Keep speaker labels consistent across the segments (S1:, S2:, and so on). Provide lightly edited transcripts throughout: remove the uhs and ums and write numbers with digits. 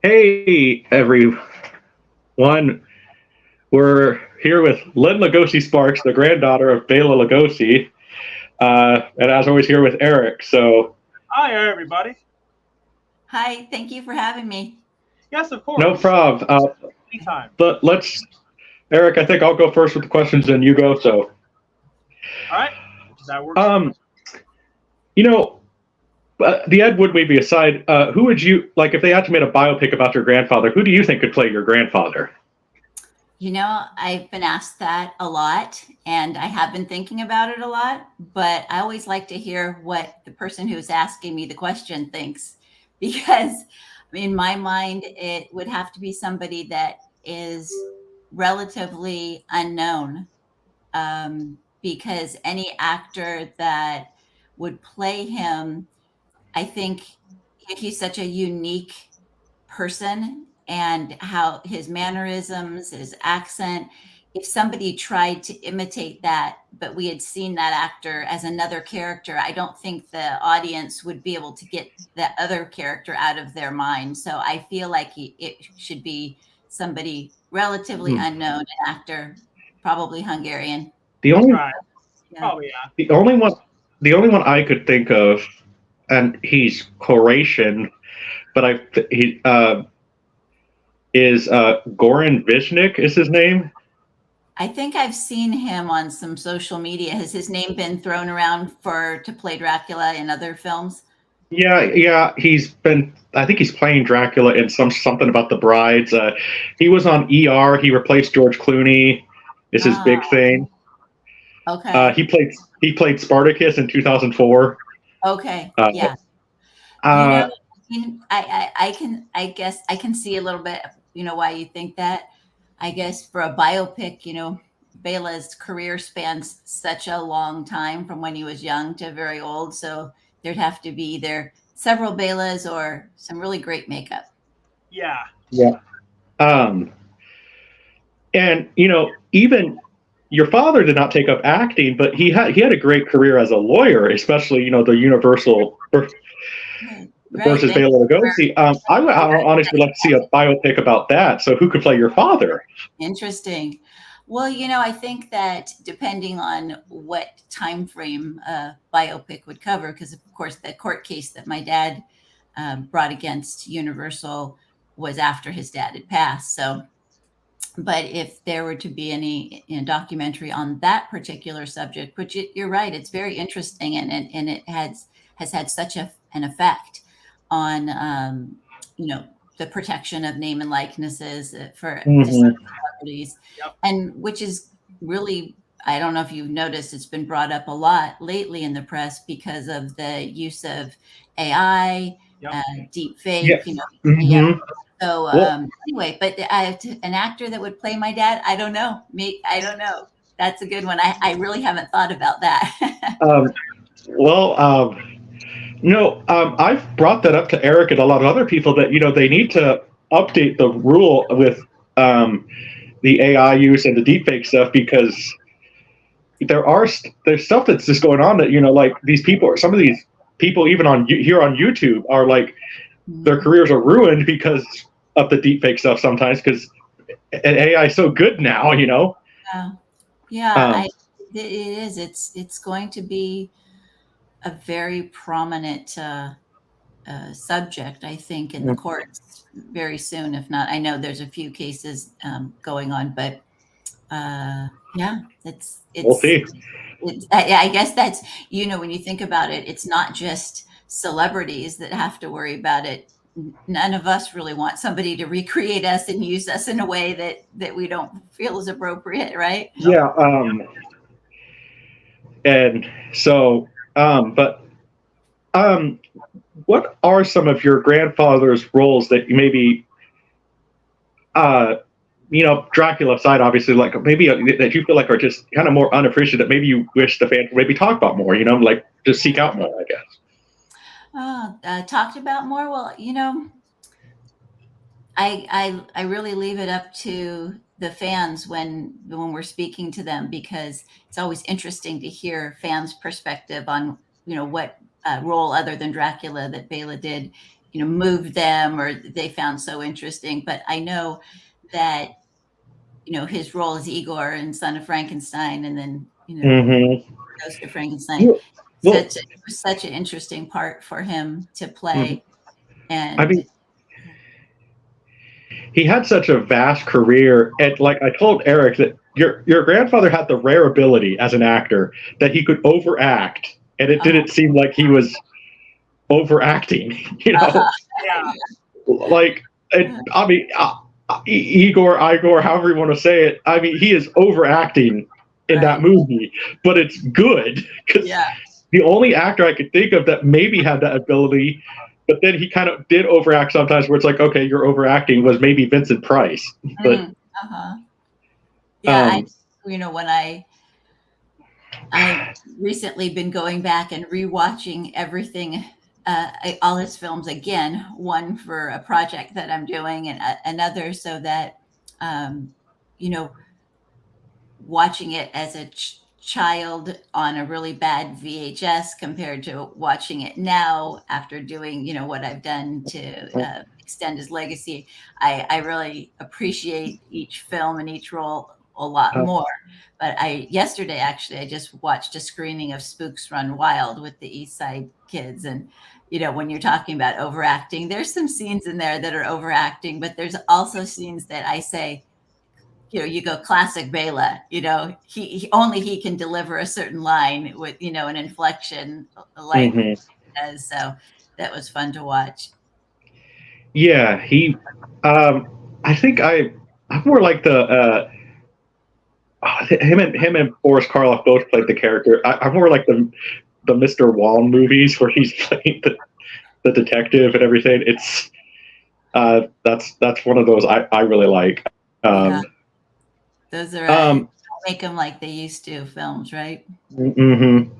S1: Hey, everyone. We're here with Lynn Lugosi Sparks, the granddaughter of Bela Lugosi. And as always, here with Eric. So,
S2: Hi, everybody.
S3: Hi, thank you for having me.
S2: Yes, of
S1: no
S2: course.
S1: problem.
S2: Anytime.
S1: Eric, I think I'll go first with the questions and you go. So,
S2: All right. That works for me.
S1: um, you know, the Ed Wood movie aside, who would you, like, if they had to make a biopic about your grandfather, who do you think could play your grandfather?
S3: I've been asked that a lot and I have been thinking about it a lot, but I always like to hear what the person who's asking me the question thinks because in my mind, it would have to be somebody that is relatively unknown because any actor that would play him, I think he's such a unique person and how his mannerisms, his accent, if somebody tried to imitate that, but we had seen that actor as another character, I don't think the audience would be able to get that other character out of their mind. So I feel like it should be somebody relatively
S1: Hmm.
S3: unknown, an actor, probably Hungarian.
S1: The only,
S2: Right.
S3: Yeah.
S2: Probably, yeah.
S1: the only one, the only one I could think of, and he's Croatian, but he is Goran Vishnik is his name.
S3: I think I've seen him on some social media. Has his name been thrown around to play Dracula in other films?
S1: Yeah. He's been. I think he's playing Dracula in something about the brides. He was on ER. He replaced George Clooney. Is his
S3: Ah,
S1: big thing.
S3: okay.
S1: He played Spartacus in 2004.
S3: Okay.
S1: Uh,
S3: Yeah. You know,
S1: uh,
S3: I guess I can see a little bit, why you think that. I guess for a biopic, Bela's career spans such a long time from when he was young to very old. So there'd have to be either several Belas or some really great makeup.
S2: Yeah.
S1: yeah. Um, and even your father did not take up acting, but he had a great career as a lawyer, especially the Universal
S3: Right. Right.
S1: versus
S3: Thank
S1: Bela
S3: you for
S1: Lugosi. I honestly like to see a biopic about that. So who could play your father?
S3: Interesting. Well, I think that depending on what time frame a biopic would cover, because of course the court case that my dad brought against Universal was after his dad had passed. So, but if there were to be any documentary on that particular subject, which you're right, it's very interesting, and it has had such an effect on the protection of name and likenesses for
S1: Hmm.
S3: deceased celebrities,
S2: Yep.
S3: and which is really, I don't know if you've noticed, it's been brought up a lot lately in the press because of the use of AI,
S2: Yep.
S3: deep
S1: Yeah.
S3: fake, yeah.
S1: Hmm.
S3: So
S1: Well,
S3: anyway, but an actor that would play my dad, I don't know. I don't know. That's a good one. I really haven't thought about that.
S1: um, well, no, I've brought that up to Eric and a lot of other people that they need to update the rule with um, the AI use and the deepfake stuff because there's stuff that's just going on that like some of these people even here on YouTube are like their
S3: Mhm.
S1: careers are ruined because of the deepfake stuff sometimes because AI is so good now.
S3: Yeah, yeah.
S1: Um,
S3: It is. It's going to be a very prominent subject, I think, in the courts very soon. If not, I know there's a few cases going on, but yeah,
S1: we'll see.
S3: I guess that's, when you think about it, it's not just celebrities that have to worry about it. None of us really want somebody to recreate us and use us in a way that we don't feel is appropriate, right?
S2: Yep.
S1: Yeah. And so, but um, what are some of your grandfather's roles that you maybe, uh, Dracula aside, obviously, like maybe that you feel like are just kind of more unappreciated. That maybe you wish the fans would maybe talk about more. Like just seek out more, I guess.
S3: Talked about more. Well, I really leave it up to the fans when we're speaking to them, because it's always interesting to hear fans' perspective on what role other than Dracula that Bela did moved them or they found so interesting. But I know that, his role as Igor in Son of Frankenstein, and then,
S1: Mm-hmm.
S3: Ghost of Frankenstein,
S1: Well,
S3: it was such an interesting part for him to
S1: mhm.
S3: play.
S1: I
S3: And
S1: mean, he had such a vast career, and like I told Eric that your grandfather had the rare ability as an actor that he could overact, and it didn't seem like he was overacting.
S2: Yeah.
S1: Like I mean, Igor, however you want to say it. I mean, he is overacting in that
S3: Right.
S1: movie, but it's good because
S3: Yeah.
S1: the only actor I could think of that maybe had that ability, but then he kind of did overact sometimes, where it's like, okay, you're overacting, was maybe Vincent Price. But
S3: Yeah, when I've recently been going back and rewatching everything, all his films again, one for a project that I'm doing, and another so that, you know, watching it as a child on a really bad VHS compared to watching it now after doing, what I've done to extend his legacy, I really appreciate each film and each role a lot more. But yesterday, actually, I just watched a screening of Spooks Run Wild with the East Side Kids. And, when you're talking about overacting, there's some scenes in there that are overacting, but there's also scenes that I say, you go classic Bela, he only he can deliver a certain line with, an inflection like he does. So that was fun to watch.
S1: yeah, I think I'm more like the him and Boris Karloff both played the character. I'm more like the Mr. Wong movies where he's playing the detective and everything. It's that's one of those I really like.
S3: Yeah. Those are don't make them like they used to films, right?
S1: Mm-hmm.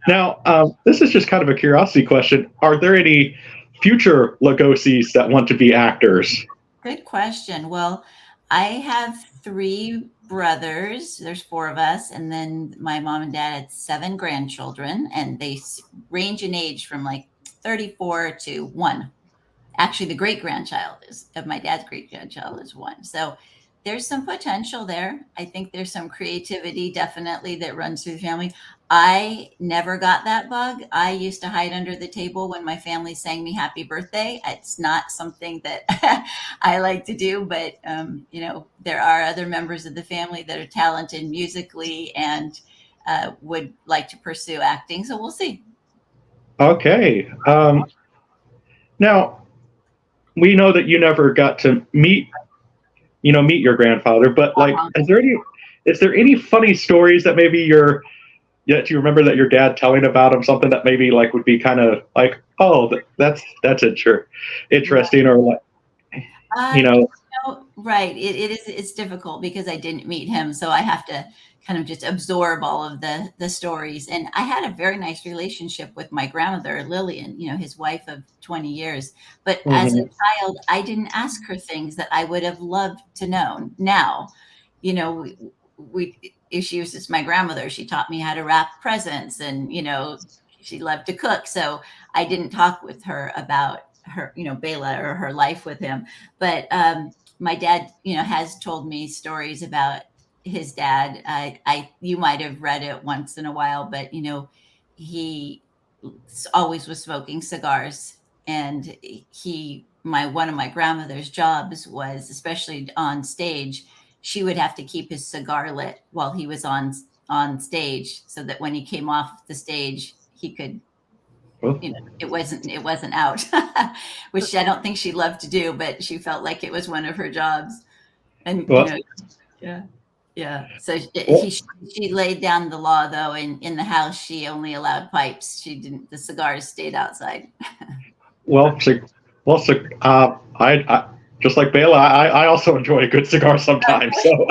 S1: Now, this is just kind of a curiosity question. Are there any future Lugosis that want to be actors?
S3: Good question. Well, I have 3 brothers. There's 4 of us, and then my mom and dad had 7 grandchildren, and they range in age from like 34 to 1. Actually, the great grandchild of my dad's great grandchild is 1. So there's some potential there. I think there's some creativity definitely that runs through the family. I never got that bug. I used to hide under the table when my family sang me happy birthday. It's not something that I like to do, but there are other members of the family that are talented musically and would like to pursue acting. So we'll see.
S1: Okay. Now we know that you never got to meet your grandfather, but like, is there any funny stories that maybe do you remember that your dad telling about him, something that maybe like would be kind of like, oh, that's interesting, or like,
S3: right. It's difficult because I didn't meet him. So I have to kind of just absorb all of the stories. And I had a very nice relationship with my grandmother, Lillian, his wife of 20 years. But as a child, I didn't ask her things that I would have loved to know. Now, if she was just my grandmother, she taught me how to wrap presents, and, she loved to cook. So I didn't talk with her about her, Bela, or her life with him. But my dad, has told me stories about his dad. You might have read it once in a while, but he always was smoking cigars, and one of my grandmother's jobs was, especially on stage, she would have to keep his cigar lit while he was on stage, so that when he came off the stage, he could, it wasn't out, which I don't think she loved to do, but she felt like it was one of her jobs. And yeah. So she laid down the law, though. In the house, she only allowed pipes. She didn't. The cigars stayed outside.
S1: I just like Bela, I also enjoy a good cigar sometimes. So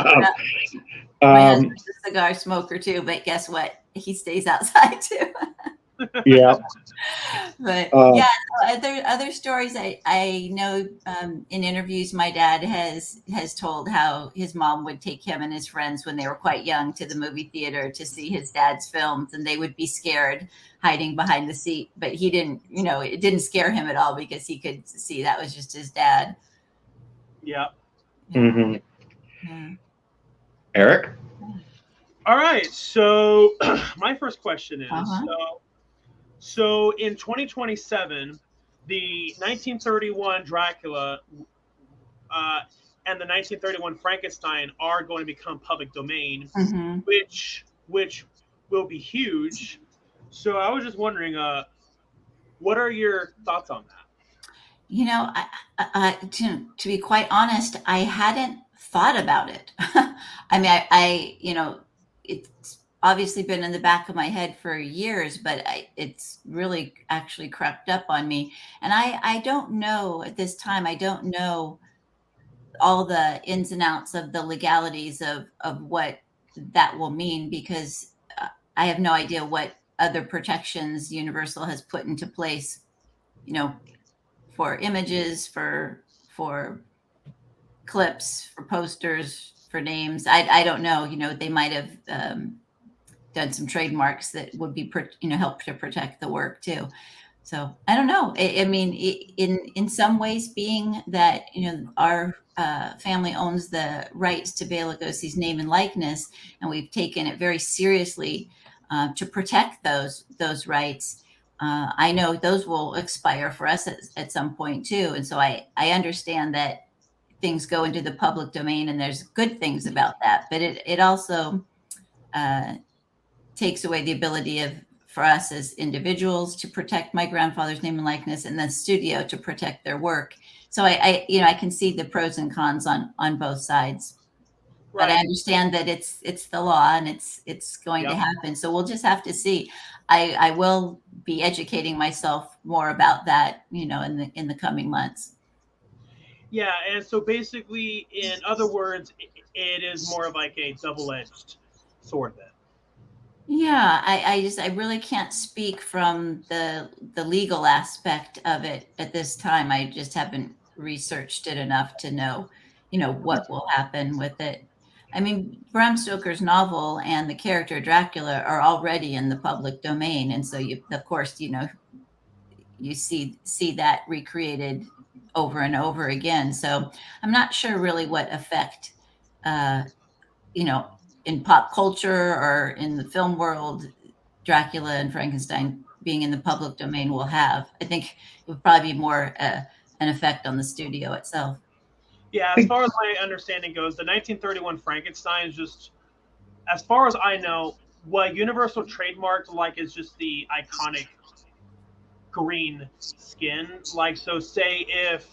S3: my husband's a cigar smoker too, but guess what? He stays outside too.
S1: Yeah.
S3: But
S1: Um,
S3: yeah, other stories I know, in interviews, my dad has told how his mom would take him and his friends when they were quite young to the movie theater to see his dad's films, and they would be scared hiding behind the seat, but he didn't, it didn't scare him at all because he could see that was just his dad.
S2: Yeah.
S3: Yeah.
S1: mhm.
S3: Yeah.
S1: Eric?
S2: All right. So my first question is
S3: Uh-huh.
S2: so in 2027, the 1931 Dracula uh, and the 1931 Frankenstein are going to become public domain,
S3: Hmm.
S2: which will be huge. So I was just wondering, what are your thoughts on that?
S3: To be quite honest, I hadn't thought about it. I mean, it's obviously been in the back of my head for years, but it's really actually crept up on me. And I don't know at this time, I don't know all the ins and outs of the legalities of what that will mean, because I have no idea what other protections Universal has put into place, you know, for images, for clips, for posters, for names. I don't know. They might have done some trademarks that would be help to protect the work too. So I don't know. I mean, in some ways, being that our family owns the rights to Bela Lugosi's name and likeness, and we've taken it very seriously to protect those rights. I know those will expire for us at some point too, and so I understand that things go into the public domain, and there's good things about that, but it also uh, takes away the ability of for us as individuals to protect my grandfather's name and likeness, and the studio to protect their work. So I can see the pros and cons on both sides, but I
S2: Right.
S3: understand that it's the law, and it's going to
S2: Yep.
S3: happen. So we'll just have to see. I will be educating myself more about that, in the coming months.
S2: Yeah. And so basically, in other words, it is more of like a double-edged sword then.
S3: Yeah, I really can't speak from the legal aspect of it at this time. I just haven't researched it enough to know, what will happen with it. I mean, Bram Stoker's novel and the character Dracula are already in the public domain, and so of course, you see that recreated over and over again. So I'm not sure really what effect, uh, you know, in pop culture or in the film world, Dracula and Frankenstein being in the public domain will have. I think it would probably be more an effect on the studio itself.
S2: Yeah. As far as my understanding goes, the 1931 Frankenstein is just, as far as I know, what Universal trademarked like is just the iconic green skin. Like, so say if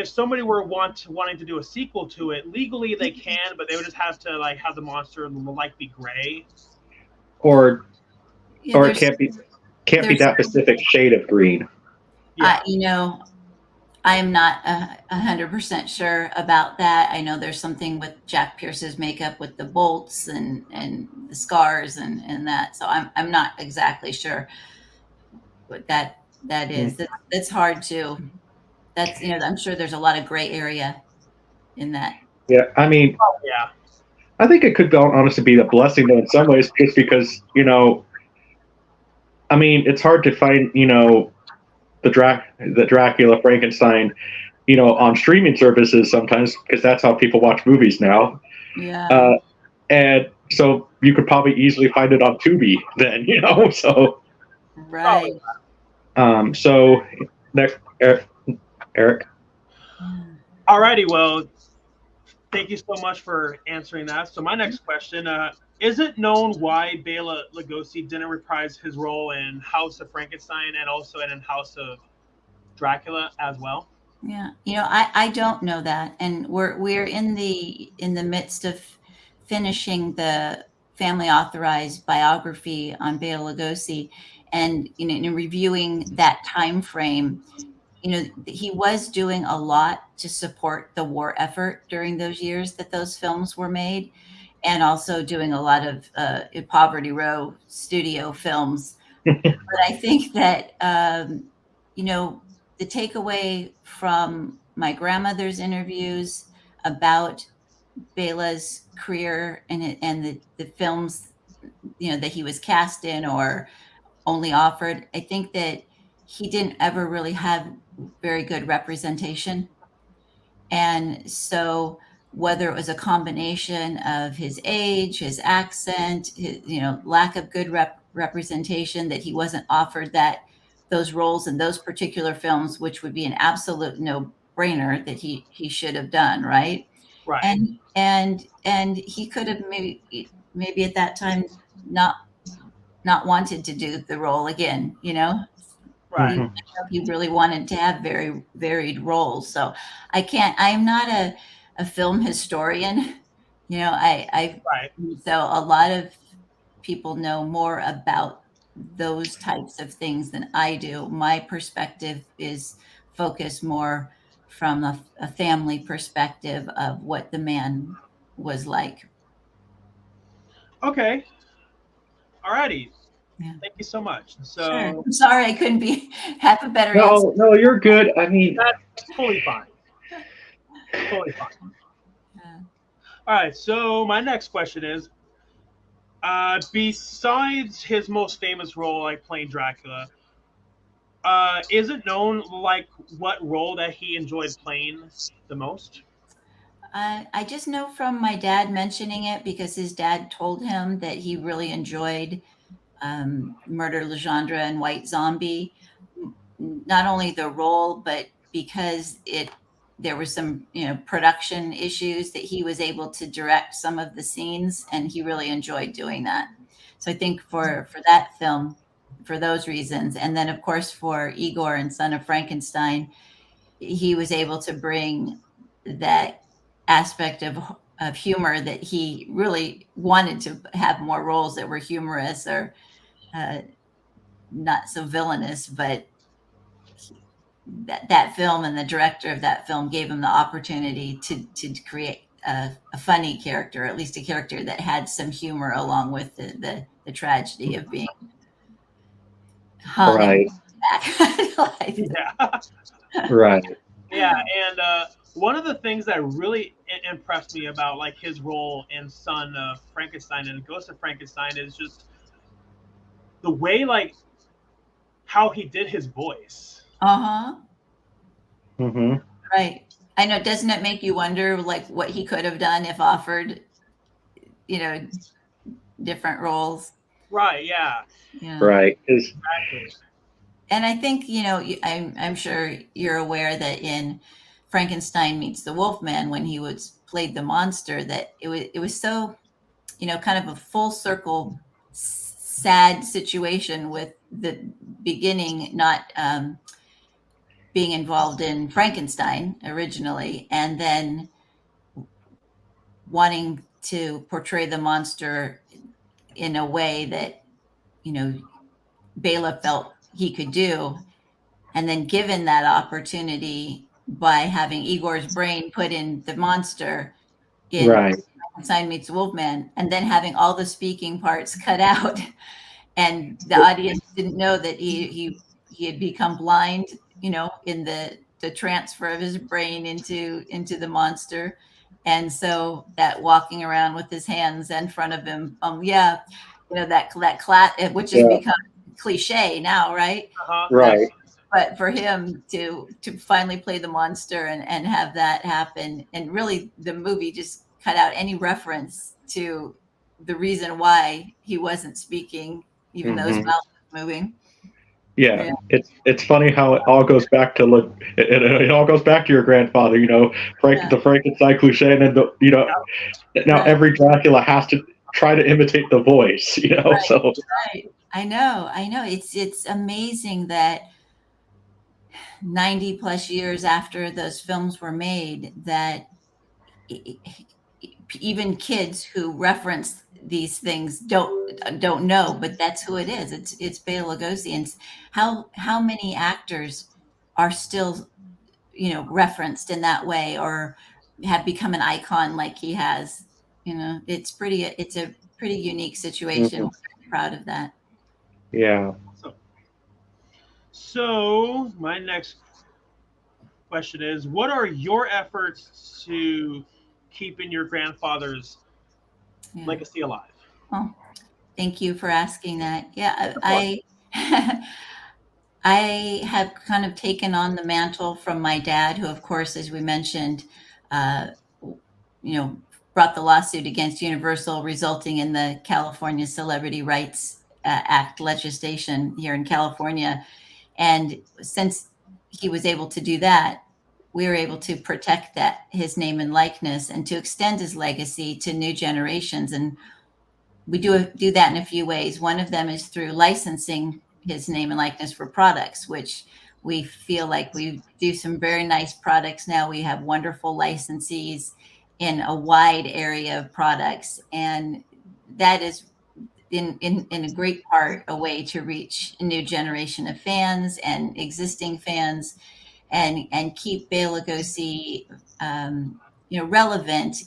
S2: somebody were wanting to do a sequel to it, legally they can, but they would just have to like have the monster like be gray.
S1: Or
S3: Yeah,
S1: or it can't be
S3: there's
S1: that specific shade of green.
S2: Yeah.
S3: you know I'm not 100% sure about that. I know there's something with Jack Pierce's makeup with the bolts and the scars and that. So I'm not exactly sure what that is.
S1: Mm.
S3: That's hard to. That's I'm sure there's a lot of gray area in that.
S1: Yeah, I mean,
S2: Yeah.
S1: I think it could honestly be a blessing though in some ways, just because I mean, it's hard to find the Dracula Frankenstein on streaming services sometimes because that's how people watch movies now.
S3: Yeah.
S1: Uh, and so you could probably easily find it on Tubi then, So,
S2: Oh,
S3: Right.
S1: so next, Eric.
S3: Yeah.
S2: alrighty. Well, thank you so much for answering that. So my next question: is it known why Bela Lugosi didn't reprise his role in House of Frankenstein and also in House of Dracula as well?
S3: Yeah, I don't know that, and we're in the midst of finishing the family authorized biography on Bela Lugosi, and in reviewing that time frame, he was doing a lot to support the war effort during those years that those films were made, and also doing a lot of Poverty Row studio films. But I think that, you know, the takeaway from my grandmother's interviews about Bela's career and the films, you know, that he was cast in or only offered, I think that he didn't ever really have very good representation. And so whether it was a combination of his age, his accent, his, you know, lack of good representation, that he wasn't offered those roles in those particular films, which would be an absolute no brainer that he should have done, right?
S2: Right.
S3: And he could have maybe at that time not not wanted to do the role again, you know?
S2: Right.
S3: He really wanted to have very varied roles. So I am not a film historian. You know,
S2: Right.
S3: so a lot of people know more about those types of things than I do. My perspective is focused more from a family perspective of what the man was like.
S2: Okay. Alrighty.
S3: Yeah.
S2: Thank you so much.
S3: Sure.
S2: So
S3: I'm sorry I couldn't be have a better answer.
S1: No, no, you're good. I mean,
S2: that's totally fine. Totally fine.
S3: Yeah.
S2: All right. So my next question is, besides his most famous role, like playing Dracula, is it known like what role that he enjoyed playing the most?
S3: I just know from my dad mentioning it because his dad told him that he really enjoyed Murder Legendre and White Zombie. Not only the role, but because there were some, you know, production issues, that he was able to direct some of the scenes, and he really enjoyed doing that. So I think for that film, for those reasons, and then of course for Igor and Son of Frankenstein, he was able to bring that aspect of humor that he really wanted to have more roles that were humorous or uh, not so villainous, but that film and the director of that film gave him the opportunity to create a funny character, at least a character that had some humor along with the tragedy of being hung and
S1: right,
S3: back. Like,
S2: Yeah.
S1: right,
S2: Yeah. And one of the things that really impressed me about like his role in Son of Frankenstein and Ghost of Frankenstein is just the way like how he did his voice.
S3: uh-huh.
S1: hmm
S3: Right. I know. Doesn't it make you wonder, like, what he could have done if offered, you know, different roles?
S2: Right. Yeah.
S3: Yeah.
S1: right. Is
S2: Exactly.
S3: And I think, you know, I'm sure you're aware that in Frankenstein Meets the Wolfman, when he was played the monster, that it was so, you know, kind of a full circle sad situation with the beginning not being involved in Frankenstein originally, and then wanting to portray the monster in a way that, you know, Bela felt he could do, and then given that opportunity by having Igor's brain put in the monster in
S1: right,
S3: Frankenstein Meets Wolfman, and then having all the speaking parts cut out, and the audience didn't know that he had become blind, you know, in the transfer of his brain into the monster. And so that walking around with his hands in front of him, yeah, you know, which has
S1: yeah,
S3: become cliche now, right?
S2: Uh-huh.
S3: Uh,
S1: right.
S3: but for him to finally play the monster and have that happen, and really the movie just cut out any reference to the reason why he wasn't speaking, even though his
S1: hmm
S3: mouth was moving.
S1: Yeah,
S3: Yeah,
S1: it's funny how it all goes back to look. It all goes back to your grandfather. You know,
S3: yeah,
S1: The Frankenstein cliche, and then
S2: Yeah.
S1: now
S3: right,
S1: every Dracula has to try to imitate the voice. You know,
S3: right,
S1: so
S3: right. I know. It's amazing that 90 plus years after those films were made, that even kids who reference these things don't know, but that's who it is. It's Bela Lugosi, and how many actors are still, you know, referenced in that way or have become an icon like he has. You know, it's a pretty unique situation.
S1: mhm,
S3: We're very proud of that.
S1: yeah.
S2: So my next question is, what are your efforts to keeping your grandfather's
S3: Yeah.
S2: legacy alive?
S3: Well, thank you for asking that. Yeah,
S1: Of course.
S3: I have kind of taken on the mantle from my dad, who, of course, as we mentioned, uh, you know, brought the lawsuit against Universal, resulting in the California Celebrity Rights Act legislation here in California. And since he was able to do that, we were able to protect that his name and likeness and to extend his legacy to new generations. And we do that in a few ways. One of them is through licensing his name and likeness for products, which we feel like we do some very nice products now. We have wonderful licensees in a wide area of products, and that is in a great part a way to reach a new generation of fans and existing fans, and keep Bela Lugosi, relevant,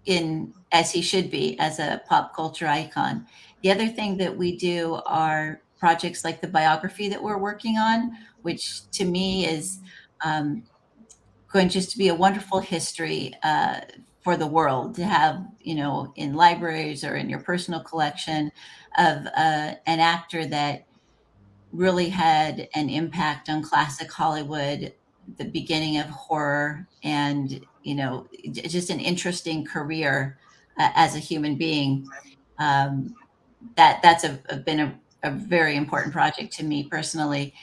S3: in as he should be as a pop culture icon. The other thing that we do are projects like the biography that we're working on, which to me is, um, going just to be a wonderful history, for the world to have, in libraries or in your personal collection, of an actor that really had an impact on classic Hollywood, the beginning of horror, and just an interesting career, as a human being. Um, that's been a very important project to me personally.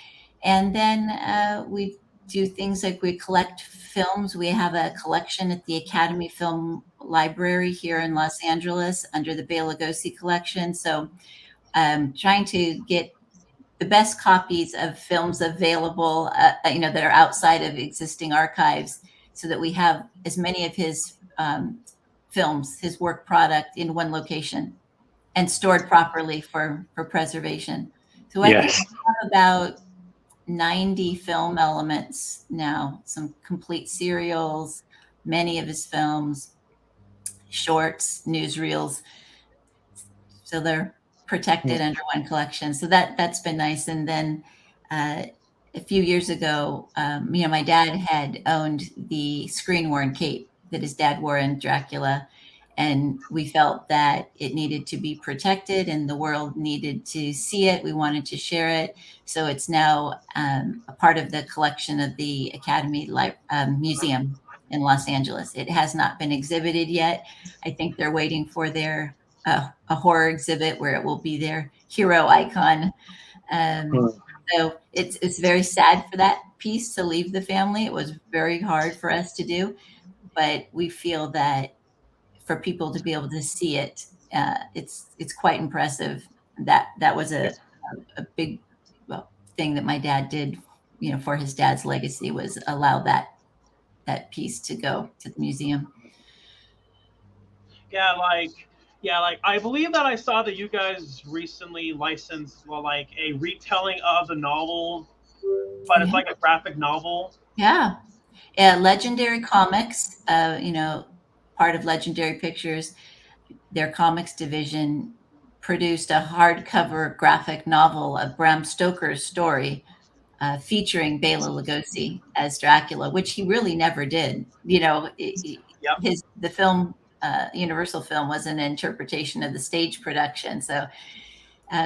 S3: And then we do things like we collect films. We have a collection at the Academy Film Library here in Los Angeles under the Bela Lugosi collection. So trying to get the best copies of films available, that are outside of existing archives, so that we have as many of his films, his work product, in one location and stored properly for preservation. So I think
S1: Yes.
S3: we have about 90 film elements now, some complete serials, many of his films, shorts, newsreels. So they're protected under one collection. So that's been nice. And then uh, a few years ago, my dad had owned the screen worn cape that his dad wore in Dracula, and we felt that it needed to be protected and the world needed to see it. We wanted to share it. So it's now a part of the collection of the Academy Museum in Los Angeles. It has not been exhibited yet. I think they're waiting for their a horror exhibit where it will be their hero icon. Um,
S1: Mm.
S3: so it's very sad for that piece to leave the family. It was very hard for us to do, but we feel that for people to be able to see it, it's quite impressive. That was a big, well, thing that my dad did, for his dad's legacy, was allow that piece to go to the museum.
S2: Yeah, like I believe that I saw that you guys recently licensed, well, like a retelling of the novel, but it's
S3: Yeah,
S2: like a graphic novel.
S3: yeah. Legendary Comics, part of Legendary Pictures, their comics division produced a hardcover graphic novel of Bram Stoker's story, featuring Bela Lugosi as Dracula, which he really never did.
S2: Yep.
S3: The film, Universal film, was an interpretation of the stage production, so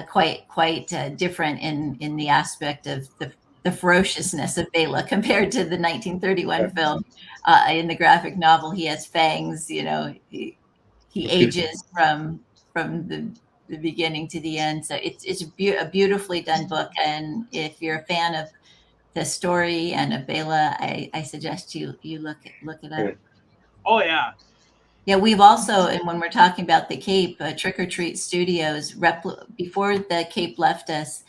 S3: quite different in the aspect of the ferociousness of Bela compared to the 1931 film. In the graphic novel, he has fangs. He ages from the beginning to the end. So it's a beautifully done book. And if you're a fan of the story and of Bela, I suggest you look it up.
S2: Oh yeah.
S3: Yeah, we've also, and when we're talking about the Cape, Trick or Treat Studios, before the Cape left us,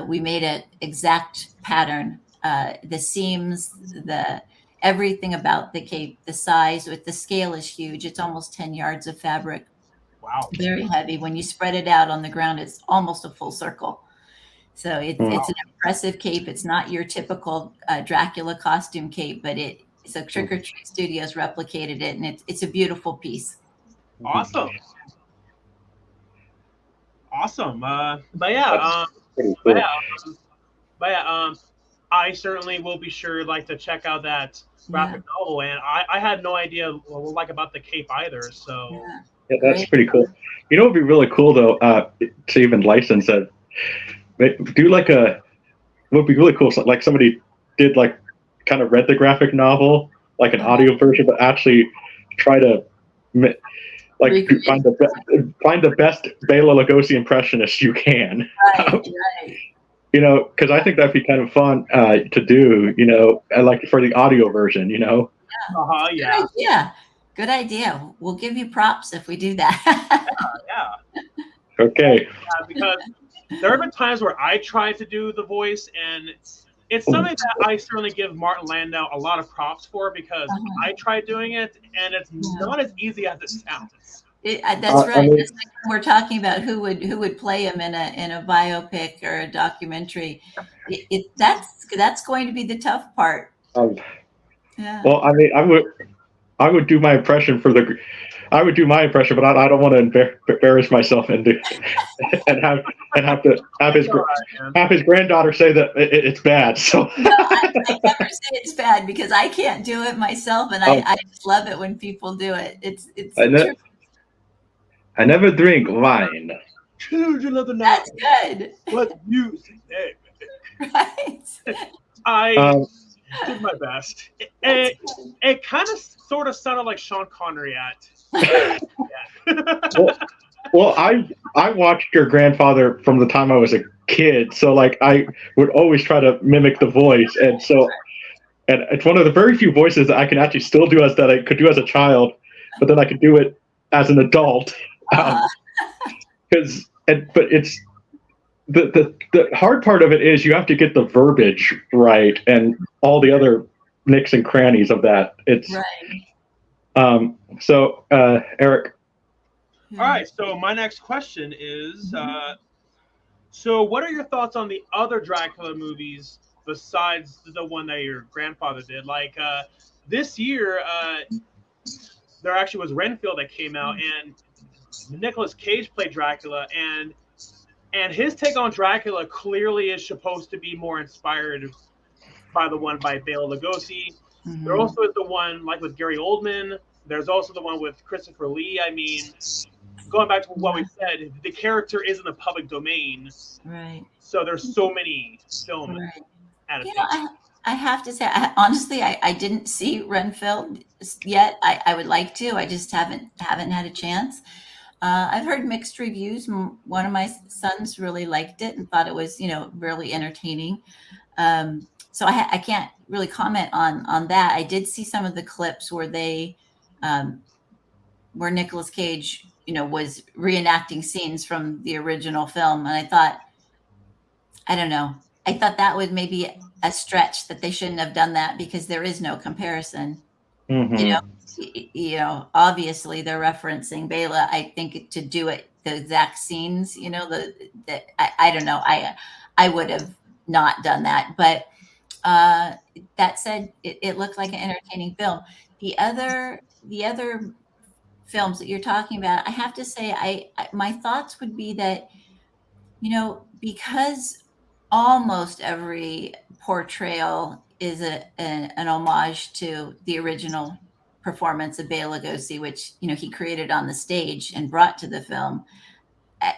S3: we made an exact pattern. The seams, everything about the Cape, the size, with the scale is huge. It's almost 10 yards of fabric,
S2: Wow.
S3: very heavy. When you spread it out on the ground, it's almost a full circle. So it's
S1: Mm.
S3: an impressive cape. It's not your typical Dracula costume cape, but so Trick or Treat Studios replicated it, and it's a beautiful piece.
S2: Awesome. Awesome. But yeah,
S1: That's pretty
S2: but
S1: cool.
S2: yeah, But yeah, I certainly will be sure like to check out that
S3: Yeah,
S2: graphic novel, and I had no idea like about the cape either. So
S3: yeah,
S1: Yeah, that's
S3: great.
S1: pretty cool. You know, it'd be really cool though, to even license it. Do like a would be really cool. So, like somebody did like kind of read the graphic novel, like an audio version, but actually try to like
S3: Recreate.
S1: find the best Bela Lugosi impressionist you can.
S3: Right, right.
S1: You know, because I think that'd be kind of fun to do. You know, like for the audio version. You know.
S2: yeah,
S3: Good idea. Good idea. We'll give you props if we do that.
S2: yeah,
S1: Okay.
S2: yeah, because there have been times where I tried to do the voice, and it's something that I certainly give Martin Landau a lot of props for because I tried doing it, and it's
S3: Yeah.
S2: not as easy as it sounds.
S3: That's right.
S1: I mean,
S3: That's like when we're talking about who would play him in a biopic or a documentary. That's going to be the tough part.
S1: um,
S3: Yeah.
S1: well, I mean, I would do my impression for the. I would do my impression, but I don't want to embarrass myself and do, and have to have his granddaughter say that it's bad. So
S3: No, I never say it's bad because I can't do it myself, and I just love it when people do it. It's true.
S1: I never drink wine.
S2: Children of the night,
S3: That's good.
S2: what music?
S3: Right.
S2: I did my best. It kind of sort of sounded like Sean Connery at.
S1: Well, I watched your grandfather from the time I was a kid, so like I would always try to mimic the voice, and it's one of the very few voices that I can actually still do as that I could do as a child, but then I could do it as an adult. Because but it's the hard part of it is you have to get the verbiage right and all the other nicks and crannies of that. It's
S3: right.
S1: So Eric.
S2: All right, so my next question is so what are your thoughts on the other Dracula movies besides the one that your grandfather did? Like this year, there actually was Renfield that came out, and Nicolas Cage played Dracula, and his take on Dracula clearly is supposed to be more inspired by the one by Bela Lugosi. There also is the one like with Gary Oldman. There's also the one with Christopher Lee. I mean, going back to what we said, the character is in the public domain.
S3: Right.
S2: So there's so many film adaptations.
S3: I have to say, honestly, I didn't see Renfield yet. I would like to. I just haven't had a chance. I've heard mixed reviews. One of my sons really liked it and thought it was, really entertaining. So I can't really comment on that. I did see some of the clips where where Nicolas Cage, was reenacting scenes from the original film, and I thought, I don't know. I thought that would maybe a stretch that they shouldn't have done that because there is no comparison. Obviously they're referencing Bela. I think to do it the exact scenes, I don't know. I would have not done that, but that said, it looked like an entertaining film. The other films that you're talking about, I have to say, my thoughts would be that, because almost every portrayal is an homage to the original performance of Bela Lugosi, which he created on the stage and brought to the film.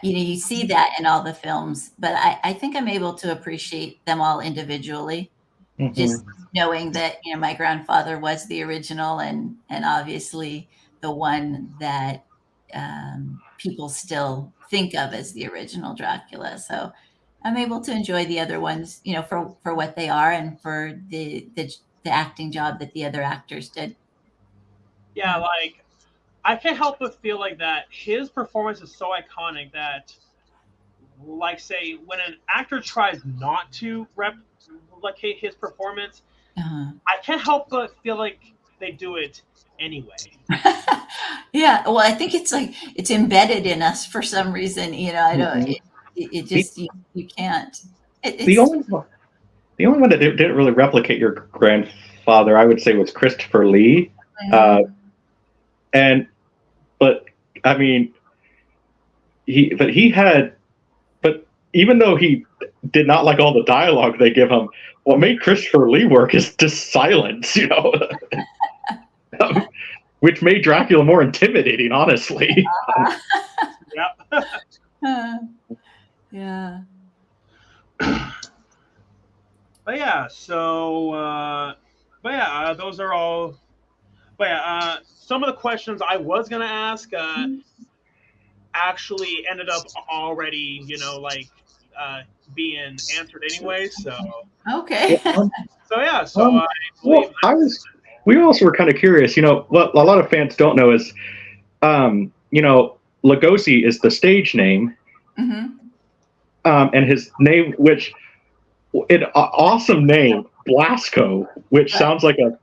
S3: You see that in all the films, but I think I'm able to appreciate them all individually. Just knowing that my grandfather was the original and obviously the one that people still think of as the original Dracula. So I'm able to enjoy the other ones, for what they are and for the acting job that the other actors did.
S2: Yeah, like I can't help but feel like that his performance is so iconic that, like, say when an actor tries not to replicate his performance, I can't help but feel like they do it anyway.
S3: Yeah, well, I think it's embedded in us for some reason. I don't. It just you can't.
S1: The only one that didn't really replicate your grandfather, I would say, was Christopher Lee. But I mean, he had, but even though he did not like all the dialogue they give him, what made Christopher Lee work is just silence, which made Dracula more intimidating, honestly.
S2: Yeah.
S3: Yeah.
S2: But yeah, so those are all. But yeah, some of the questions I was gonna ask actually ended up already, being answered anyway. So
S3: Okay.
S2: yeah, so
S1: Um,
S2: I believe.
S1: we also were kind of curious, what a lot of fans don't know is, Lugosi is the stage name,
S3: Hmm.
S1: and his name, which an awesome name, Blasco, which sounds like a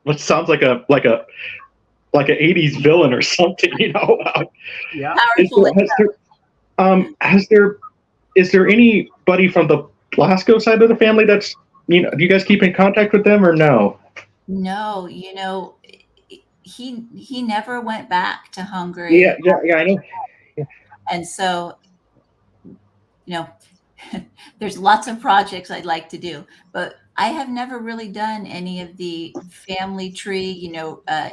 S1: like an '80s villain or something,
S2: Yeah.
S3: Powerful.
S1: Is there anybody from the Blasco side of the family that's, do you guys keep in contact with them or no?
S3: No, he never went back to Hungary,
S1: Yeah, I know.
S3: and so you know, there's lots of projects I'd like to do, but I have never really done any of the family tree,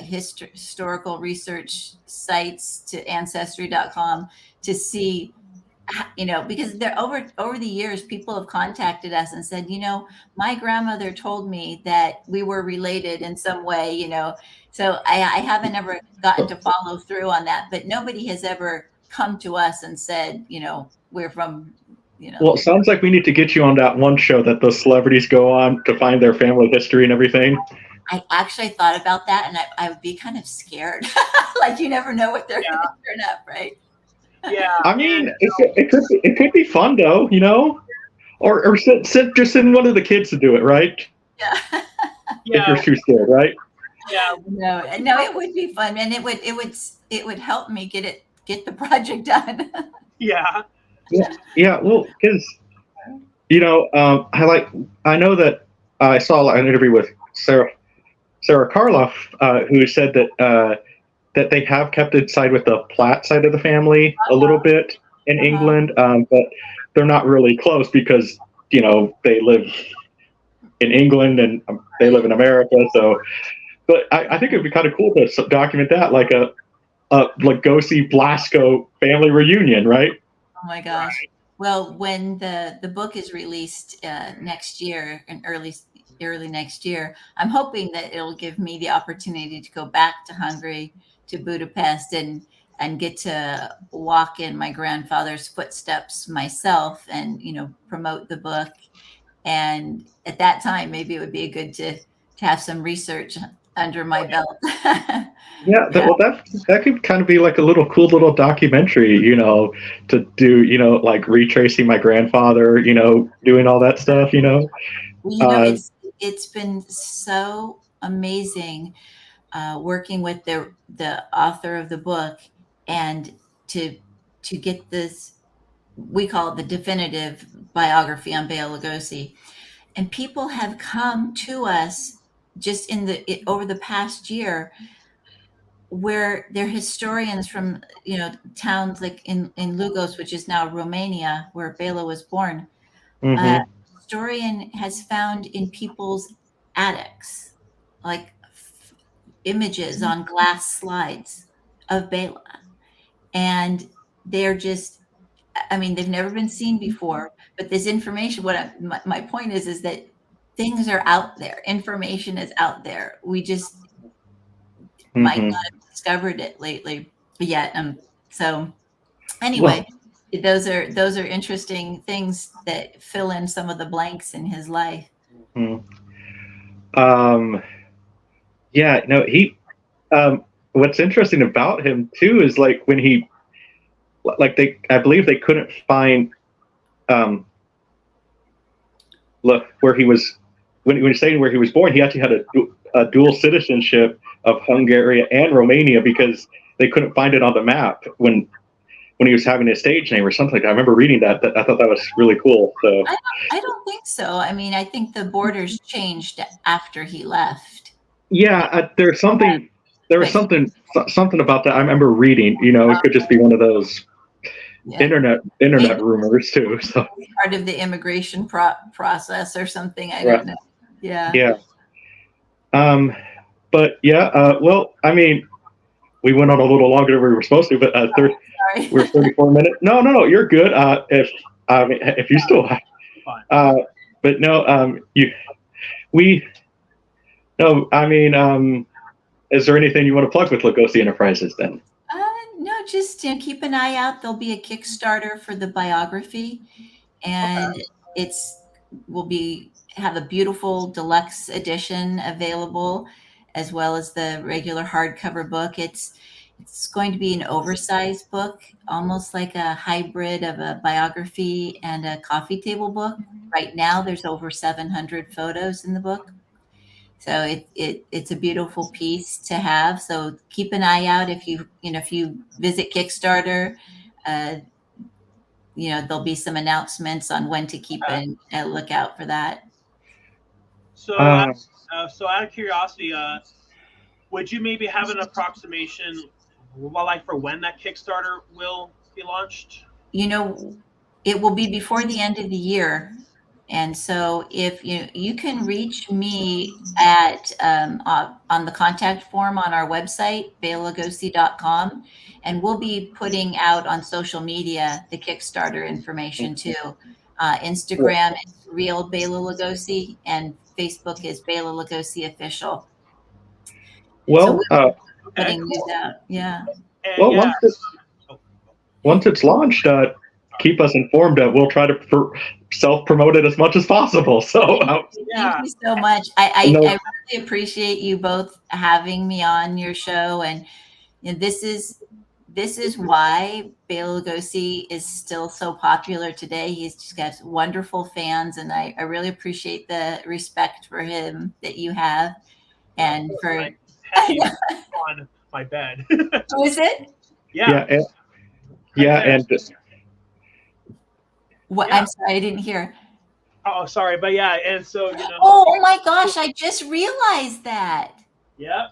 S3: historical research sites to ancestry.com to see, because they're over the years, people have contacted us and said, my grandmother told me that we were related in some way, so I haven't ever gotten to follow through on that, but nobody has ever come to us and said, we're from,
S1: Well, it sounds like we need to get you on that one show that those celebrities go on to find their family history and everything.
S3: I actually thought about that, and I would be kind of scared. Like, you never know what they're going to turn up, right?
S2: Yeah.
S1: I mean, it could be fun though, or just send one of the kids to do it, right?
S3: Yeah.
S1: If you're too scared, right?
S2: Yeah.
S3: No, it would be fun, and it would help me get the project done.
S2: Yeah.
S1: Yeah. Well, because I know that I saw an interview with Sarah Karloff, who said that they have kept it side with the Platt side of the family a little bit in England, but they're not really close because they live in England and they live in America. So, but I think it'd be kind of cool to document that, like a Lugosi Blasco family reunion, right?
S3: Oh my gosh. Right. Well, when the book is released next year, and early next year, I'm hoping that it'll give me the opportunity to go back to Hungary, to Budapest, and get to walk in my grandfather's footsteps myself, and promote the book. And at that time, maybe it would be good to have some research under my belt.
S1: Yeah, that could kind of be like a cool little documentary, to do, like retracing my grandfather, doing all that stuff,
S3: Well, it's been so amazing working with the author of the book, and to get this, we call it the definitive biography on Bela Lugosi, and people have come to us just over the past year, where they're historians from towns like in Lugos, which is now Romania, where Bela was born.
S1: Mm-hmm.
S3: Historian has found in people's attics like images on glass slides of Bela, and they're just, they've never been seen before, but this information, my point is that things are out there, information is out there, we just might not have discovered it lately yet. So anyway, those are interesting things that fill in some of the blanks in his life.
S1: Yeah, no, he what's interesting about him too is like when I believe they couldn't find where he was when he was saying where he was born, he actually had a dual citizenship of Hungary and Romania because they couldn't find it on the map when he was having his stage name or something like that. I remember reading that I thought that was really cool. So
S3: I don't think so. I think the borders changed after he left.
S1: Yeah, there was something about that. I remember reading. It could just be one of those
S3: Yeah.
S1: internet rumors too. So
S3: Part of the immigration process or something. I
S1: right.
S3: don't know. Yeah.
S1: Yeah. But yeah. Well, I mean, we went on a little longer than we were supposed to, but
S3: Sorry.
S1: we're 34 minutes. No, you're good. If you still have, but no, we no. I mean, is there anything you want to plug with Lugosi Enterprises then?
S3: No, just keep an eye out. There'll be a Kickstarter for the biography, and it's will be have a beautiful deluxe edition available, as well as the regular hardcover book. It's going to be an oversized book, almost like a hybrid of a biography and a coffee table book. Right now, there's over 700 photos in the book. So it's a beautiful piece to have. So keep an eye out if you visit Kickstarter. Uh, there'll be some announcements on when to keep a lookout for that.
S2: So, so out of curiosity, would you maybe have an approximation, like for when that Kickstarter will be launched?
S3: It will be before the end of the year. And so if you can reach me at on the contact form on our website, belalugosi.com, and we'll be putting out on social media the Kickstarter information too. Instagram is Real Bela Lugosi, and Facebook is Bela Lugosi Official.
S1: Well,
S3: so putting these out. Yeah.
S1: Well, once it's launched, keep us informed. We'll try to self-promote it as much as possible. So
S3: thank you so much. I really appreciate you both having me on your show, and this is why Bela Lugosi is still so popular today. He's just got wonderful fans, and I really appreciate the respect for him that you have, and for
S2: on my bed.
S3: Who is it?
S2: Yeah.
S1: And
S3: what? I'm sorry, I didn't hear.
S2: Oh, sorry, but yeah, and so
S3: Oh my gosh, I just realized that.
S2: Yeah.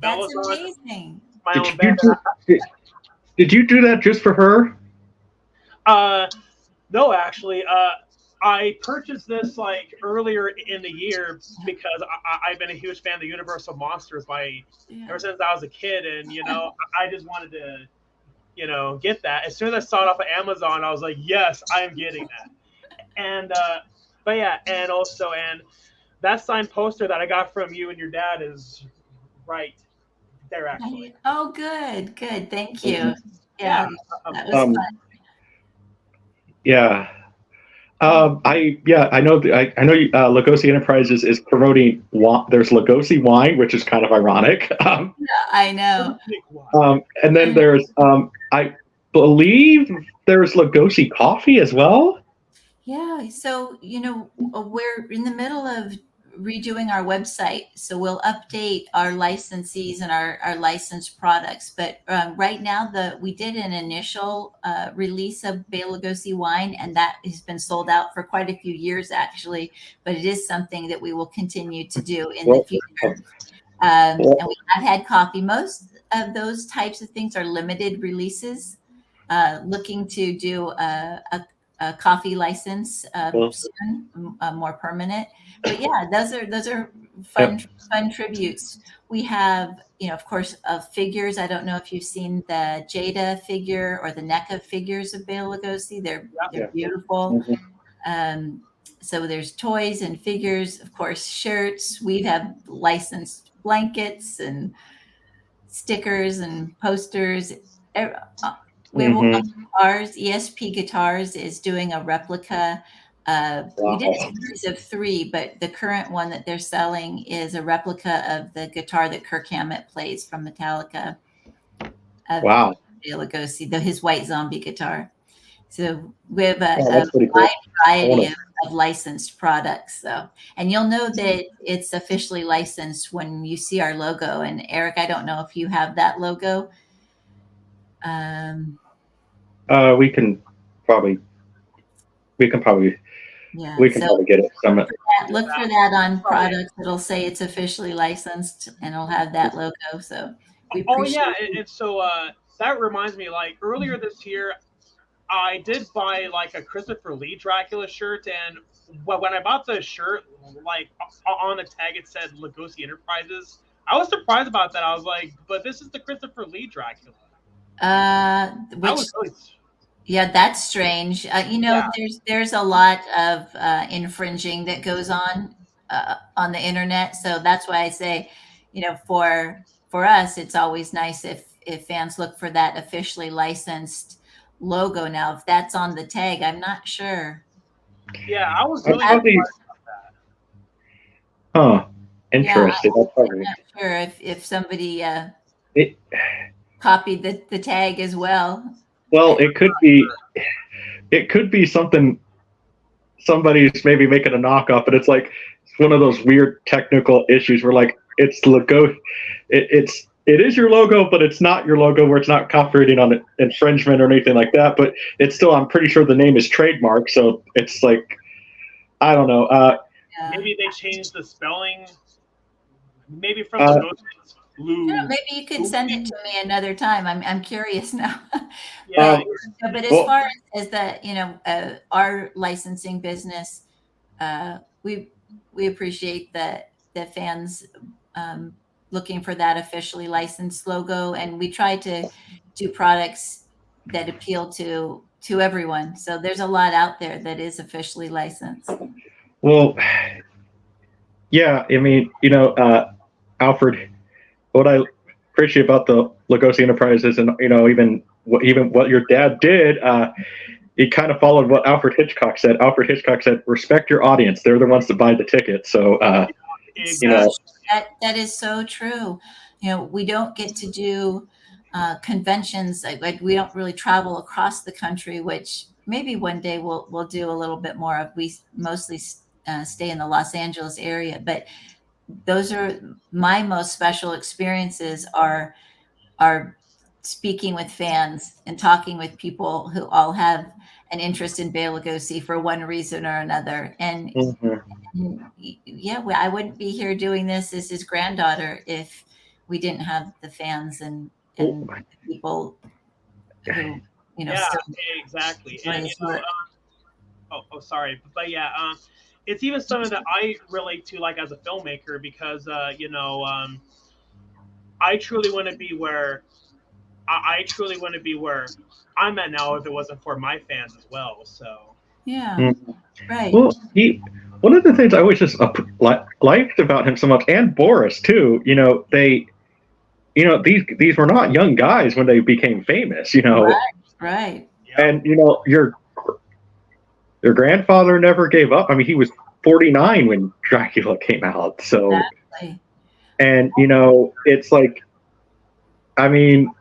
S3: That's amazing.
S1: Did you do that just for her?
S2: No, actually. I purchased this like earlier in the year because I've been a huge fan of the Universal Monsters ever since I was a kid, and I just wanted to get that. As soon as I saw it off of Amazon, I was like, yes, I am getting that. And but yeah, and that signed poster that I got from you and your dad is right there actually.
S3: Oh, good. Thank you.
S2: Yeah,
S3: that was fun.
S1: Yeah. I know. I know. Lugosi Enterprises is promoting. There's Lugosi wine, which is kind of ironic.
S3: Yeah, I know.
S1: And then there's, I believe there's Lugosi coffee as well.
S3: Yeah. So we're in the middle of redoing our website, so we'll update our licensees and our licensed products. But right now, we did an initial release of Bela Lugosi wine, and that has been sold out for quite a few years, actually. But it is something that we will continue to do in the future. And we have had coffee. Most of those types of things are limited releases. Looking to do a coffee license soon, more permanent. But yeah, those are fun tributes. We have, of course, figures. I don't know if you've seen the Jada figure or the NECA figures of Bela Lugosi. They're beautiful.
S1: Mm-hmm.
S3: So there's toys and figures, of course, shirts. We have licensed blankets and stickers and posters. We have guitars. ESP Guitars is doing a replica. We did a series of 3, but the current one that they're selling is a replica of the guitar that Kirk Hammett plays from Metallica. Bela Lugosi, his White Zombie guitar. So we have a wide variety of licensed products. And you'll know that it's officially licensed when you see our logo. And Eric, I don't know if you have that logo.
S1: We can probably get it.
S3: Look for that on products. It'll say it's officially licensed, and it'll have that logo. So we appreciate
S2: and so that reminds me, like earlier this year, I did buy like a Christopher Lee Dracula shirt, and when I bought the shirt, like on the tag it said Lugosi Enterprises. I was surprised about that. I was like, but this is the Christopher Lee Dracula. I
S3: Which,
S2: was really,
S3: yeah, that's strange.
S2: yeah,
S3: There's a lot of infringing that goes on the internet, so that's why I say, for us, it's always nice if fans look for that officially licensed logo. Now, if that's on the tag, I'm not sure.
S2: yeah, I was
S1: I
S2: really
S1: probably,
S2: surprised about that.
S1: huh?
S3: Yeah,
S1: Interesting. That's
S3: I'm
S1: probably
S3: not sure if somebody
S1: it.
S3: copied the tag as well.
S1: Well,
S3: I,
S1: it could be something somebody's maybe making a knockoff, but it's one of those weird technical issues where like it's logo, it is your logo, but it's not your logo where it's not copyrighted on infringement or anything like that. But it's still, I'm pretty sure the name is trademark, so it's like I don't know.
S3: yeah.
S2: Maybe they changed the spelling. Maybe from
S1: Uh,
S2: Lugosi, it's Lu.
S3: Maybe you could send it to me another time. I'm curious now.
S2: Yeah,
S3: But but as
S1: well,
S3: far as the our licensing business, we appreciate the fans looking for that officially licensed logo, and we try to do products that appeal to everyone. So there's a lot out there that is officially licensed.
S1: well, yeah. I mean, Alfred, what I appreciate about the Lugosi Enterprises, and even what your dad did, he kind of followed what Alfred Hitchcock said. Alfred Hitchcock said, "Respect your audience; they're the ones that buy the ticket." So,
S2: exactly.
S3: That is so true. We don't get to do conventions. Like we don't really travel across the country, which maybe one day we'll do a little bit more of. We mostly stay in the Los Angeles area, but those are my most special experiences are speaking with fans and talking with people who all have an interest in Bela Lugosi for one reason or another. And
S1: mhm.
S3: yeah, I wouldn't be here doing this as his granddaughter if we didn't have the fans and the people who
S2: Yeah,
S3: still
S2: exactly.
S3: enjoy
S2: And
S3: his work.
S2: sorry, but yeah, it's even something that I relate to, like as a filmmaker, because I truly want to be where I truly want to be where I'm at now if it wasn't for my fans as well. So
S3: Yeah,
S1: Mhm.
S3: right.
S1: Well, one of the things I always just liked about him so much, and Boris too. These were not young guys when they became famous.
S3: Right.
S2: yeah,
S1: And your grandfather never gave up. I mean, he was 49 when Dracula came out. So,
S3: Exactly.
S1: and it's like, I mean,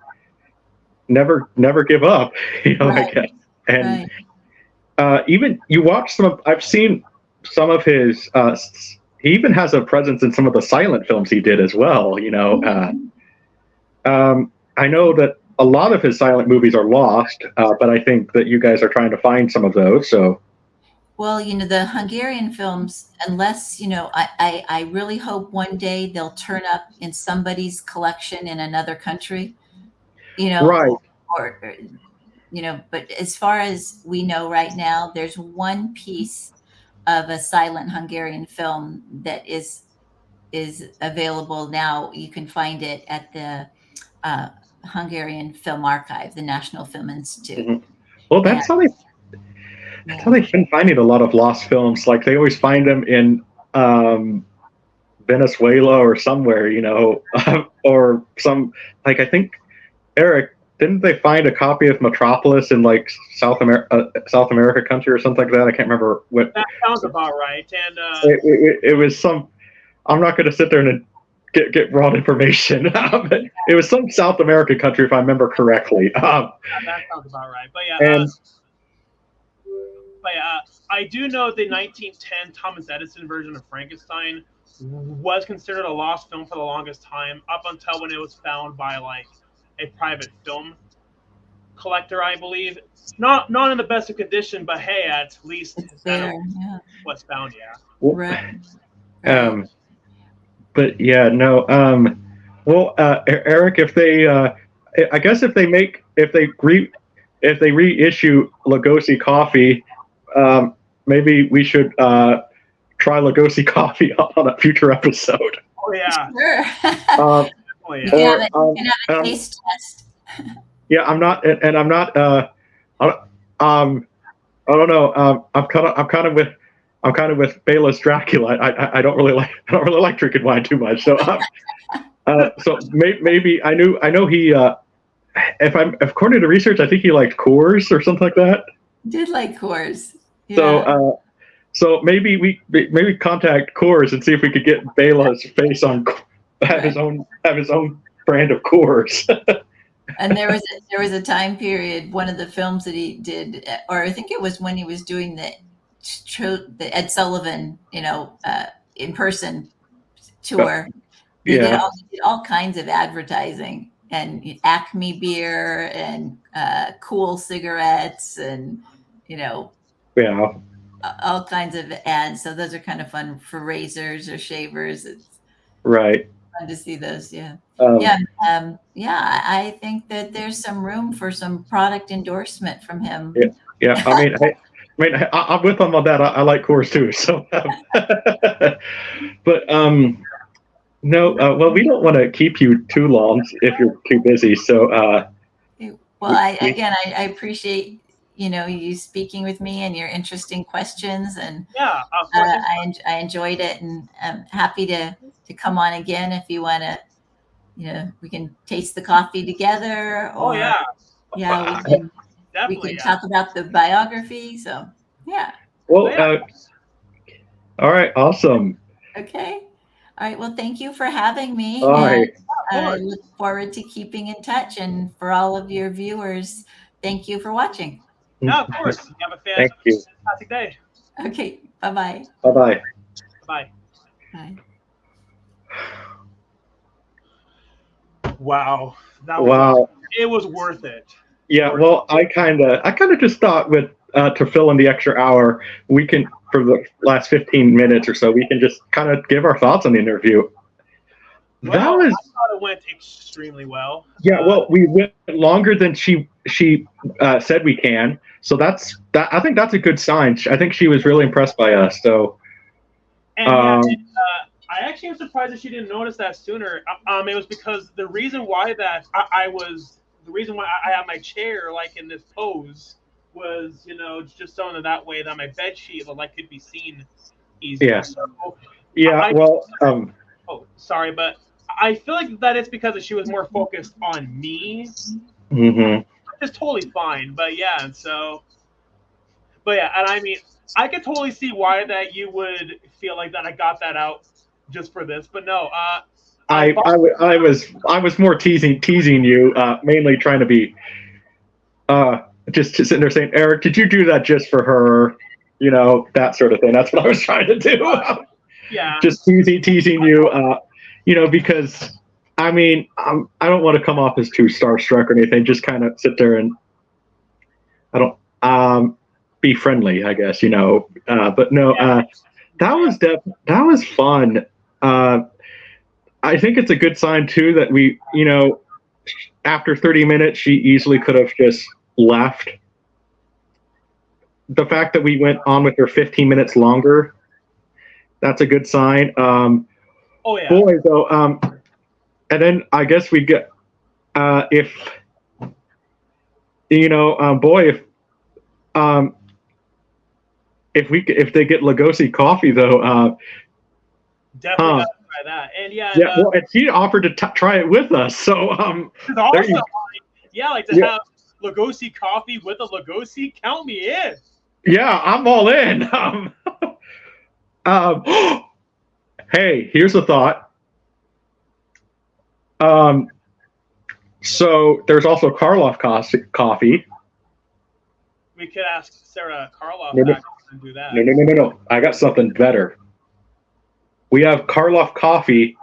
S1: never give up. I
S3: Right.
S1: guess. And
S3: Right.
S1: even you watch I've seen some of his. He even has a presence in some of the silent films he did as well. I know that a lot of his silent movies are lost, but I think that you guys are trying to find some of those. So,
S3: Well, the Hungarian films, unless, I really hope one day they'll turn up in somebody's collection in another country,
S1: right.
S3: or but as far as we know right now, there's one piece of a silent Hungarian film that is available now. You can find it at the uh, Hungarian Film Archive, the National Film Institute.
S1: Mhm. Well,
S3: And
S1: that's
S3: yeah,
S1: how they've been finding a lot of lost films. Like they always find them in Venezuela or somewhere, or some, like I think Eric, didn't they find a copy of Metropolis in like South America country or something like that? I can't remember what.
S2: that sounds about right. And
S1: It was some. I'm not going to sit there and get raw information, but it was some South American country if I remember correctly.
S2: that sounds about right.
S1: And
S2: But I do know the 1910 Thomas Edison version of Frankenstein was considered a lost film for the longest time, up until when it was found by like a private film collector, I believe. Not in the best of condition, but hey, at least
S3: it's
S2: that
S3: there. Yeah,
S2: was found. Yeah.
S3: right, right.
S1: um, but yeah, no. Well, Eric, if they, I guess if they if they reissue Lugosi coffee, maybe we should try Lugosi coffee on a future episode.
S2: Oh yeah.
S3: Sure.
S1: Um,
S2: Oh
S3: You
S2: yeah.
S3: can
S1: or
S3: have a taste test.
S1: yeah, I'm not, and I'm not. I don't know. I'm kind of with Bela's Dracula. I don't really like drinking wine too much. So maybe I know he. According to research, I think he liked Coors or something like that.
S3: Did like Coors. Yeah.
S1: So maybe contact Coors and see if we could get Bela's face on have his own brand of Coors.
S3: And there was a time period, one of the films that he did, or I think it was when he was doing the Ed Sullivan, in person tour. They did all kinds of advertising, and Acme beer and Cool cigarettes, and
S1: Yeah.
S3: all kinds of ads. So those are kind of fun for razors or shavers. It's
S1: Right.
S3: fun to see those. Yeah.
S1: Yeah.
S3: I think that there's some room for some product endorsement from him.
S1: Yeah. I mean, I'm with him on that. I like Coors too. So, but no. Well, we don't want to keep you too long if you're too busy. So,
S3: well, I appreciate you speaking with me and your interesting questions, and
S2: Yeah.
S3: I enjoyed it, and I'm happy to come on again if you want to. We can taste the coffee together, or
S2: Oh yeah.
S3: we can talk about the biography. So yeah.
S1: well, all right, awesome.
S3: Okay. All right. Well, thank you for having me.
S1: All right.
S3: I look forward to keeping in touch, and for all of your viewers, thank you for watching.
S2: Yeah, of course. You have a
S1: Thank you.
S2: fantastic day.
S3: Okay. Bye-bye.
S1: Bye-bye.
S2: Bye.
S3: Bye.
S2: Wow.
S1: Wow.
S2: It was worth it.
S1: Yeah. Well, I kind of just thought with to fill in the extra hour, we can, for the last 15 minutes or so, we can just kind of give our thoughts on the interview.
S2: Well,
S1: That was.
S2: I thought it went extremely well.
S1: Yeah. Well, we went longer than she said we can. So I think that's a good sign. I think she was really impressed by us. So.
S2: And I actually am surprised that she didn't notice that sooner. It was because the reason why that I had my chair like in this pose was, just so that way that my bed sheet could be seen easier.
S1: Yeah.
S2: So,
S1: yeah.
S2: Oh, sorry, but I feel like that it's because she was more focused on me.
S1: Mm-hmm.
S2: It's totally fine, but yeah, and I mean, I could totally see why that you would feel like that I got that out just for this, but no. I was more teasing you, mainly trying to be just sitting there saying, Eric, did you do that just for her? That sort of thing. That's what I was trying to do. Yeah. Just
S1: teasing you, because I mean, I don't want to come off as too starstruck or anything. Just kind of sit there and be friendly, I guess. But no, that was fun. I think it's a good sign too that we, after 30 minutes, she easily could have just left. The fact that we went on with her 15 minutes longer, that's a good sign.
S2: Oh yeah.
S1: Boy, though, and then I guess we get if they get Lugosi coffee though,
S2: definitely gotta try that. And
S1: and she offered to try it with us. So
S2: awesome. To have Lugosi coffee with a Lugosi, count me in.
S1: Yeah, I'm all in. Hey, here's a thought. So there's also Karloff coffee.
S2: We could ask Sarah Karloff
S1: back
S2: and do that.
S1: No. I got something better. We have Karloff coffee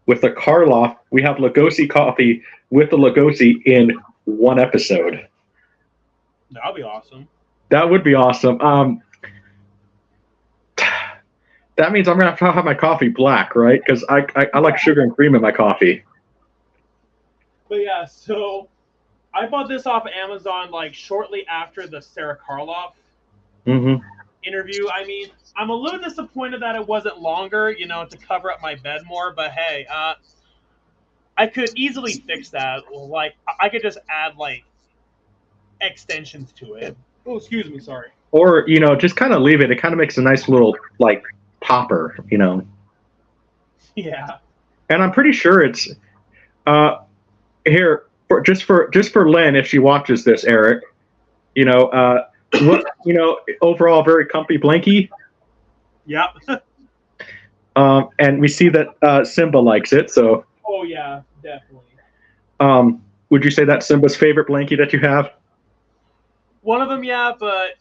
S1: with the Karloff. We have Lugosi coffee with the Lugosi in one episode.
S2: That would be awesome.
S1: That would be awesome. That means I'm gonna have to have my coffee black, right? Because I like sugar and cream in my coffee.
S2: But yeah, so I bought this off Amazon like shortly after the Sarah Karloff
S1: Mm-hmm.
S2: interview. I mean, I'm a little disappointed that it wasn't longer, to cover up my bed more. But hey, I could easily fix that. Like, I could just add like extensions to it. Oh, excuse me, sorry.
S1: Or just kind of leave it. It kind of makes a nice little like popper.
S2: Yeah.
S1: And I'm pretty sure it's here for Lynn if she watches this, Eric. What overall very comfy blankie.
S2: Yep.
S1: And we see that Simba likes it. So.
S2: Oh yeah, definitely.
S1: Would you say that's Simba's favorite blankie that you have?
S2: One of them, yeah, but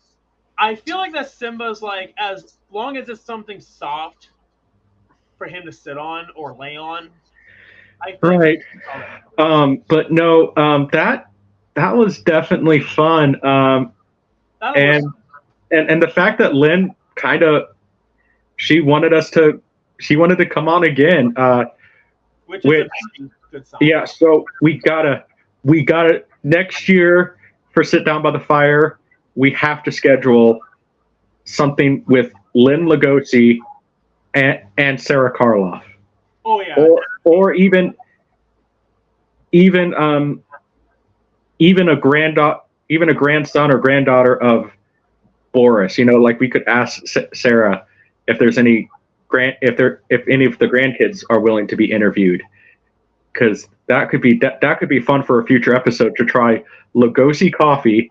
S2: I feel like that Simba's like, as long as it's something soft for him to sit on or lay on. I think
S1: right. But no, that was definitely fun. And the fact that Lynn she wanted to come on again.
S2: Which is a good sign.
S1: Yeah, so we gotta next year for Sit Down by the Fire, we have to schedule something with Lynn Lugosi and Sarah Karloff.
S2: Oh yeah.
S1: Or even a grandson or granddaughter of Boris. Like we could ask Sarah if there's any if any of the grandkids are willing to be interviewed, because that could be fun for a future episode to try Lugosi coffee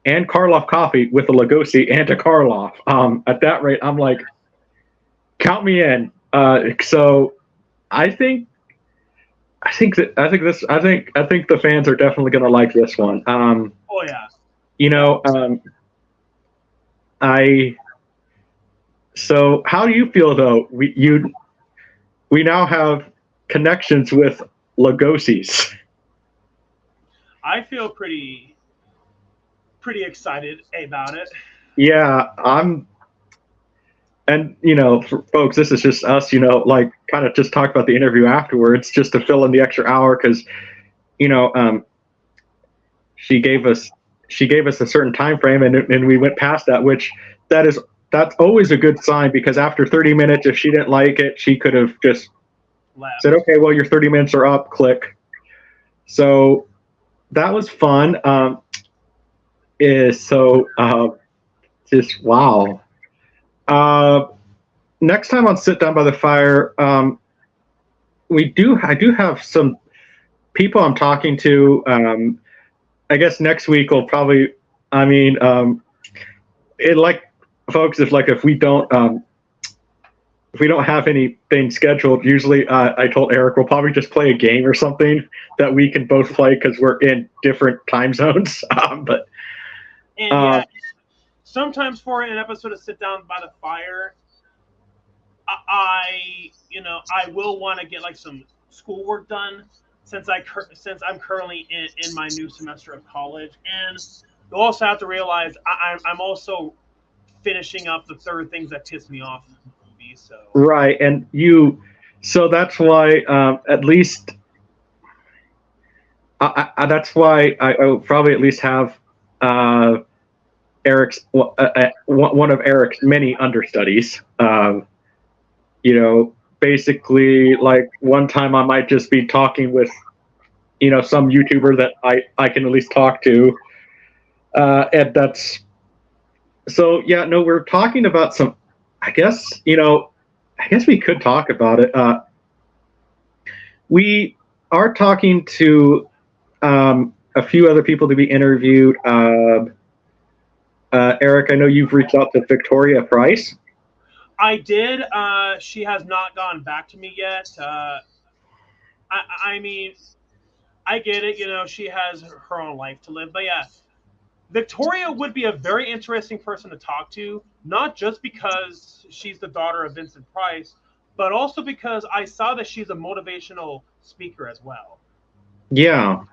S1: and Karloff coffee with a Lugosi and a Karloff. At that rate, I'm like, count me in. So I think the fans are definitely going to like this one.
S2: Oh yeah.
S1: So how do you feel though? We now have connections with Lugosis.
S2: I feel pretty excited about it.
S1: Yeah, and folks, this is just us, like kind of just talk about the interview afterwards, just to fill in the extra hour, because she gave us a certain time frame, and we went past that, which that's always a good sign, because after 30 minutes, if she didn't like it, she could have just said, okay, well, your 30 minutes are up, click. So that was fun. Just wow. Next time on Sit Down by the Fire, I do have some people I'm talking to. I guess next week will probably, folks, if we don't have anything scheduled, usually I told Eric we'll probably just play a game or something that we can both play, because we're in different time zones.
S2: Sometimes for an episode of Sit Down by the Fire, I will want to get like some schoolwork done, since I'm currently in my new semester of college, and you also have to realize I'm also finishing up the third things that piss me off in the movie. So
S1: right, and so that's why at least that's why I will probably at least have Eric's one of Eric's many understudies. Basically, like one time I might just be talking with some YouTuber that I can at least talk to, and that's so yeah. No, we're talking about some. I guess we could talk about it. We are talking to a few other people to be interviewed. Eric, I know you've reached out to Victoria Price.
S2: I did. She has not gone back to me yet. I mean, I get it. She has her own life to live. But yeah, Victoria would be a very interesting person to talk to, not just because she's the daughter of Vincent Price, but also because I saw that she's a motivational speaker as well.
S1: Yeah.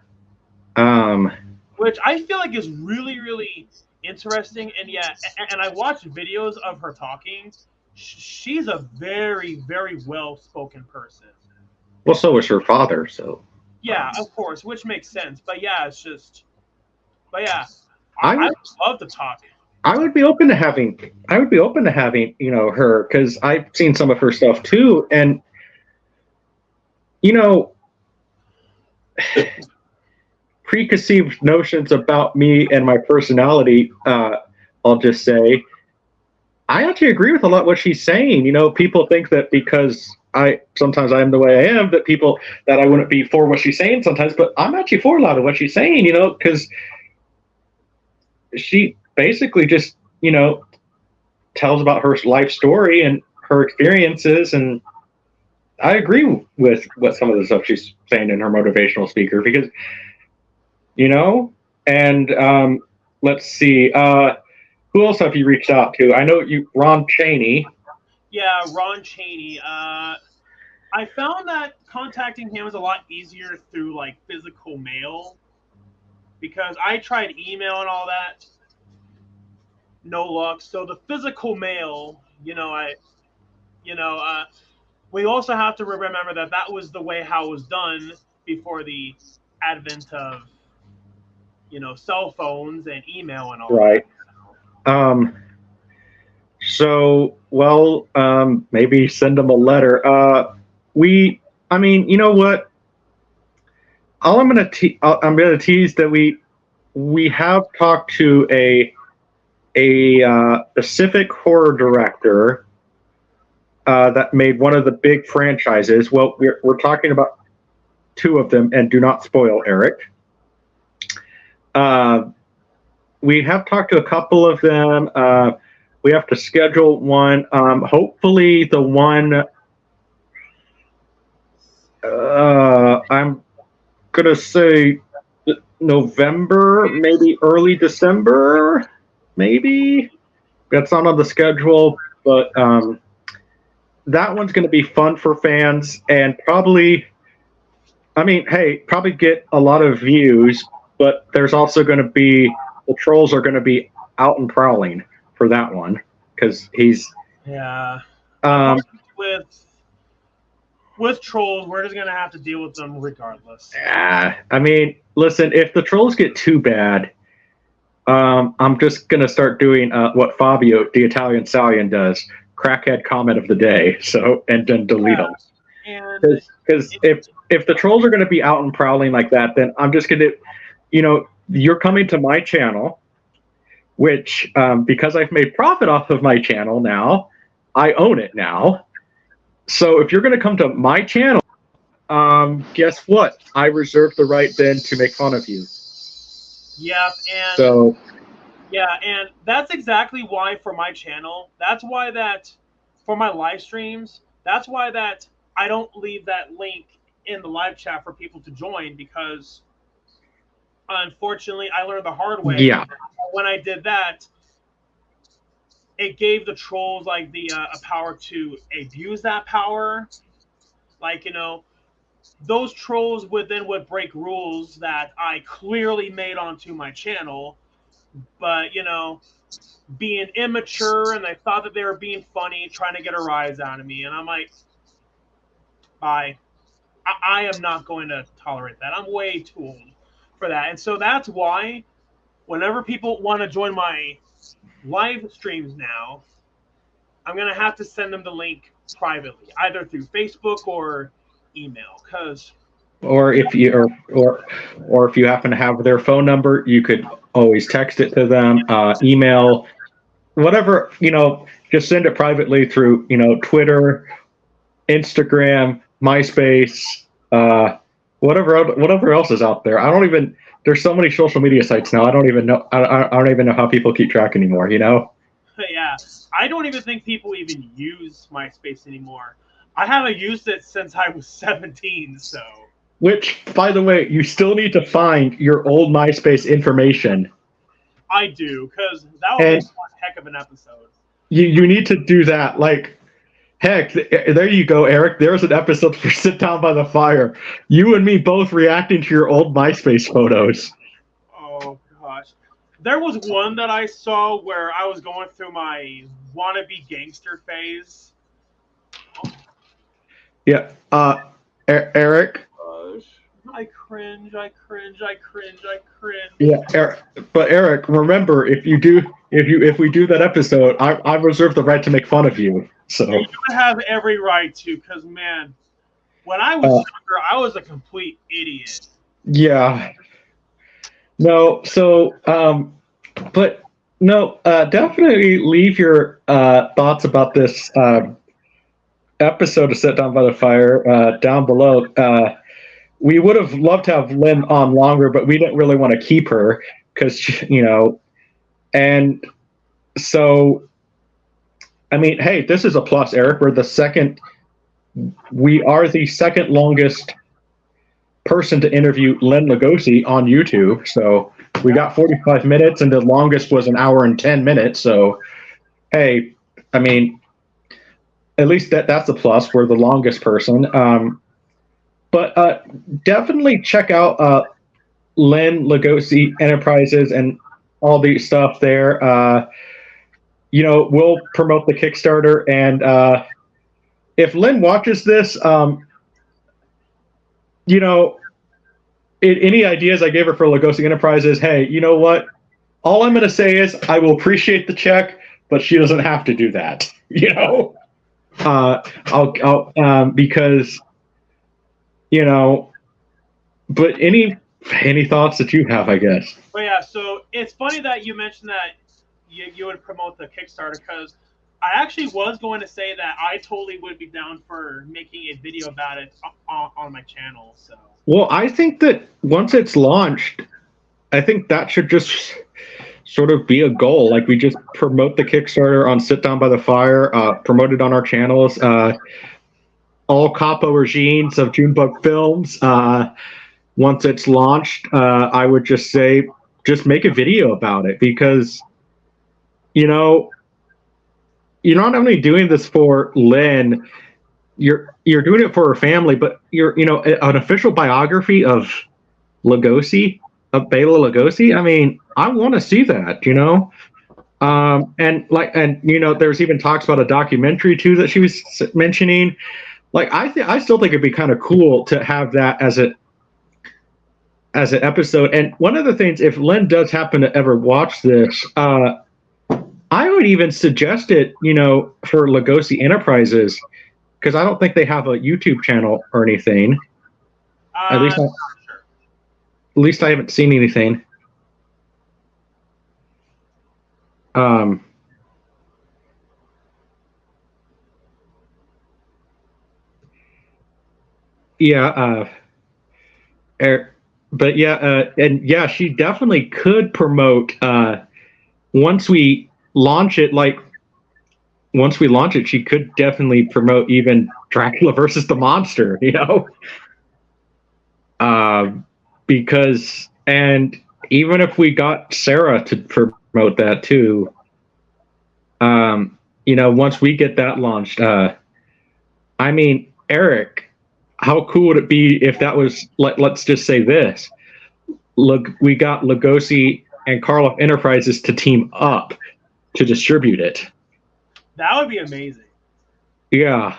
S2: Which I feel like is really, really interesting. And yeah, and I watched videos of her talking. She's a very, very well-spoken person.
S1: Well, so is her father, so.
S2: Yeah, of course, which makes sense. But yeah, it's just, But yeah,
S1: I
S2: I
S1: would,
S2: would love to talk.
S1: I would be open to having, her, because I've seen some of her stuff too, and you know, preconceived notions about me and my personality. I'll just say, I actually agree with a lot what she's saying. People think that because sometimes I am the way I am, that I wouldn't be for what she's saying sometimes, but I'm actually for a lot of what she's saying. Because she basically just tells about her life story and her experiences, and I agree with what some of the stuff she's saying in her motivational speaker, because and let's see, who else have you reached out to? I know Ron Chaney.
S2: Yeah, Ron Chaney. I found that contacting him was a lot easier through like physical mail because I tried email and all that, no luck. So the physical mail, you know, uh, we also have to remember that that was the way how it was done before the advent of cell phones and email and all that.
S1: Right. Um, maybe send them a letter. I mean, you know what? I'm gonna tease that we have talked to a Pacific horror director that made one of the big franchises. Well, we're talking about two of them, and do not spoil, Eric. We have talked to a couple of them. We have to schedule one. Hopefully, the one I'm gonna say November, maybe early December, maybe. That's not on the schedule, but that one's going to be fun for fans, and probably, I mean, hey, probably get a lot of views, but there's also going to be, the trolls are going to be out and prowling for that one, because he's
S2: Yeah.
S1: um
S2: With trolls, we're just gonna have to deal with them regardless.
S1: I mean, listen, if the trolls get too bad, I'm just gonna start doing what Fabio, the Italian stallion, does: crackhead comment of the day. So, and then delete them.
S2: And
S1: Because if the trolls are gonna be out and prowling like that, then I'm just gonna, you're coming to my channel, which because I've made profit off of my channel now, I own it now. So if you're gonna come to my channel, guess what? I reserve the right then to make fun of you.
S2: yeah, and
S1: So
S2: yeah, and that's exactly why for my channel, that's why that for my live streams, that's why that I don't leave that link in the live chat for people to join because unfortunately I learned the hard way.
S1: yeah,
S2: When I did that, it gave the trolls like the a power to abuse that power. Like those trolls would break rules that I clearly made onto my channel, but being immature and they thought that they were being funny, trying to get a rise out of me, and I'm like, bye. I am not going to tolerate that. I'm way too old for that, and so that's why whenever people want to join my live streams now, I'm gonna have to send them the link privately, either through Facebook or email, because
S1: or if you or if you happen to have their phone number, you could always text it to them, email, whatever. Just send it privately through Twitter, Instagram, MySpace, whatever else is out there. I don't even. There's so many social media sites now. I don't even know. I don't even know how people keep track anymore.
S2: yeah, I don't even think people even use MySpace anymore. I haven't used it since I was 17, so.
S1: Which, by the way, you still need to find your old MySpace information.
S2: I do, because that would be one heck of an episode.
S1: You need to do that. Like, heck, there you go, Eric. There's an episode for Sit Down by the Fire. You and me both reacting to your old MySpace photos.
S2: Oh, gosh. There was one that I saw where I was going through my wannabe gangster phase.
S1: Yeah. Eric,
S2: I cringe. I cringe. I cringe. I cringe.
S1: Yeah, but Eric, remember, if we do that episode, I reserve the right to make fun of you. So
S2: You would have every right to, because man, when I was younger, I was a complete idiot.
S1: yeah, no, so but no, definitely leave your thoughts about this episode of Set Down by the Fire down below. We would have loved to have Lynn on longer, but we didn't really want to keep her because, and so, I mean, hey, this is a plus, Eric. We are the second longest person to interview Lynn Lugosi on YouTube. So we got 45 minutes, and the longest was an hour and 10 minutes. So, hey, I mean, at least that's a plus. We're the longest person. But definitely check out Lynn Lugosi Enterprises and all the stuff there. We'll promote the Kickstarter, and if Lynn watches this, any ideas I gave her for Lugosi Enterprises, hey, you know what? All I'm going to say is I will appreciate the check, but she doesn't have to do that. I'll because. But any thoughts that you have, I guess.
S2: But yeah, so it's funny that you mentioned that you would promote the Kickstarter, because I actually was going to say that I totally would be down for making a video about it on my channel. So.
S1: Well, I think that once it's launched, I think that should just sort of be a goal. Like, we just promote the Kickstarter on Sit Down by the Fire, promote it on our channels. All capo regimes of Junebug Films. Once it's launched, I would just say, just make a video about it, because, you're not only doing this for Lynn, you're doing it for her family, but an official biography of Lugosi, of Bela Lugosi. I mean, I want to see that, and there's even talks about a documentary too that she was mentioning. Like, I still think it'd be kind of cool to have that as an episode. And one of the things, if Lynn does happen to ever watch this, I would even suggest it, for Lugosi Enterprises, because I don't think they have a YouTube channel or anything. At least I haven't seen anything. Yeah, but yeah, and yeah, she definitely could promote once we launch it. Like, once we launch it, she could definitely promote even Dracula versus the Monster. Because, and even if we got Sarah to promote that too, once we get that launched, I mean, Eric, how cool would it be if that was, let's just say this, look, we got Lugosi and Karloff Enterprises to team up to distribute it.
S2: That would be amazing.
S1: Yeah.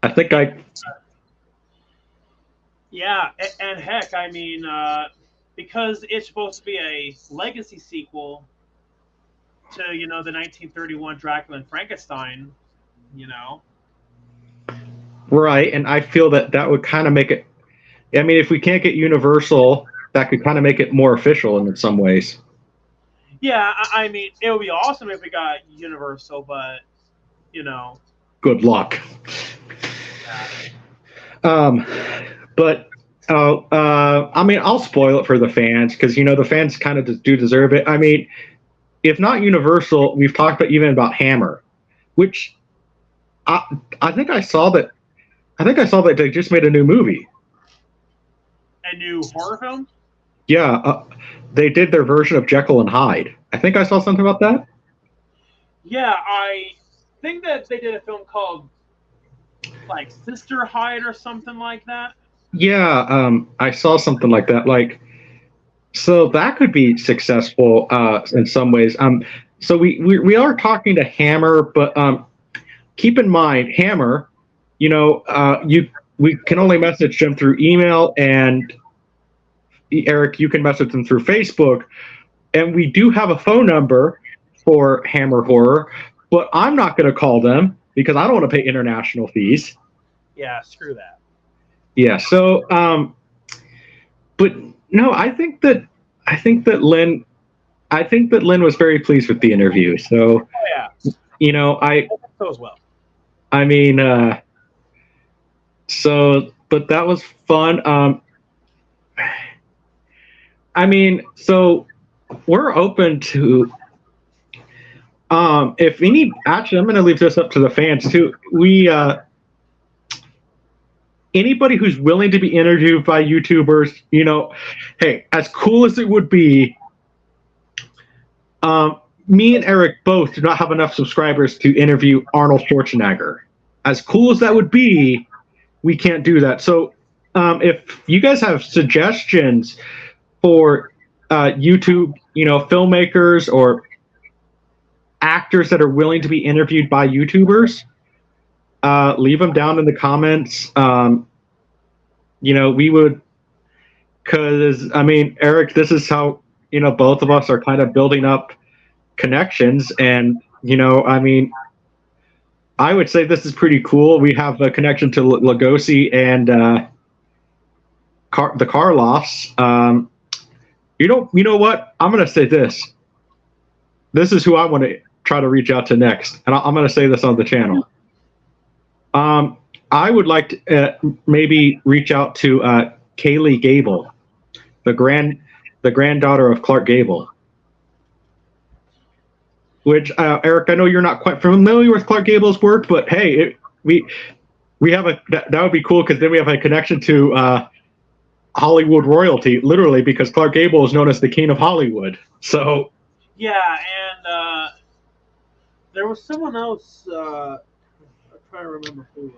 S1: I think
S2: Yeah, and heck, I mean, because it's supposed to be a legacy sequel to, the 1931 Dracula and Frankenstein,
S1: Right, and I feel that would kind of make it, I mean, if we can't get Universal, that could kind of make it more official in some ways.
S2: Yeah, I mean, it would be awesome if we got Universal, but,
S1: Good luck. But, I mean, I'll spoil it for the fans, because, the fans kind of do deserve it. I mean, if not Universal, we've talked about Hammer, which I think I saw that they just made a new movie.
S2: A new horror film?
S1: Yeah, they did their version of Jekyll and Hyde. I think I saw something about that.
S2: Yeah, I think that they did a film called, like, Sister Hyde or something like that.
S1: Yeah, I saw something like that. Like, so that could be successful in some ways. So we are talking to Hammer, but keep in mind, Hammer, we can only message them through email, and Eric, you can message them through Facebook, and we do have a phone number for Hammer Horror, but I'm not going to call them because I don't want to pay international fees.
S2: Yeah, screw that.
S1: Yeah. So, but no, I think that Lynn was very pleased with the interview. So,
S2: Oh yeah,
S1: I
S2: hope so as well.
S1: I mean, so, but that was fun. I mean, so we're open to, if any, actually, I'm going to leave this up to the fans too. Anybody who's willing to be interviewed by YouTubers, hey, as cool as it would be, me and Eric both do not have enough subscribers to interview Arnold Schwarzenegger. As cool as that would be, we can't do that. So, if you guys have suggestions for YouTube, filmmakers or actors that are willing to be interviewed by YouTubers, leave them down in the comments. We would, because I mean, Eric, this is how both of us are kind of building up connections, and I mean, I would say this is pretty cool. We have a connection to Lugosi and the Karloffs. You know what? I'm going to say this. This is who I want to try to reach out to next, and I'm going to say this on the channel. I would like to maybe reach out to Kaylee Gable, the granddaughter of Clark Gable. Which Eric, I know you're not quite familiar with Clark Gable's work, but hey, we have that would be cool because then we have a connection to Hollywood royalty, literally, because Clark Gable is known as the King of Hollywood. So
S2: yeah, and there was someone else. I'm trying to remember who.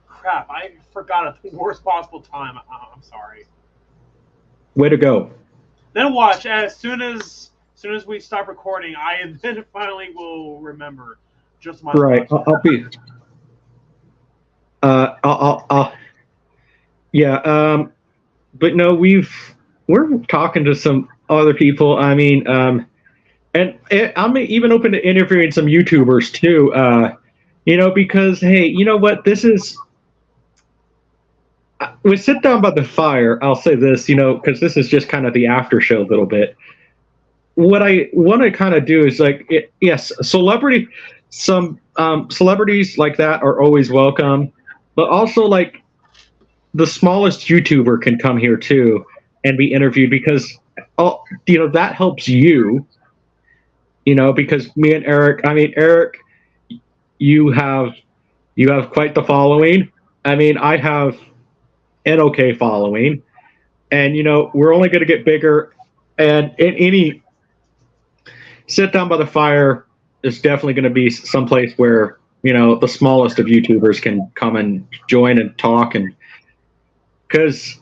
S2: Crap, I forgot at the worst possible time. I'm sorry.
S1: Way to go.
S2: Then watch, as soon as we stop recording, I then finally will remember just my
S1: right. I'll be. Yeah. But no, we're talking to some other people. I mean, and I'm even open to interviewing some YouTubers too. Because hey, you know what? This is. We sit down by the fire. I'll say this, because this is just kind of the after show a little bit. What I want to kind of do is yes, some celebrities like that are always welcome, but also like the smallest YouTuber can come here too and be interviewed because, that helps you, because me and Eric, Eric, you have quite the following. I mean, I have an okay following, and we're only going to get bigger, and in any sit down by the fire is definitely going to be someplace where the smallest of YouTubers can come and join and talk, and because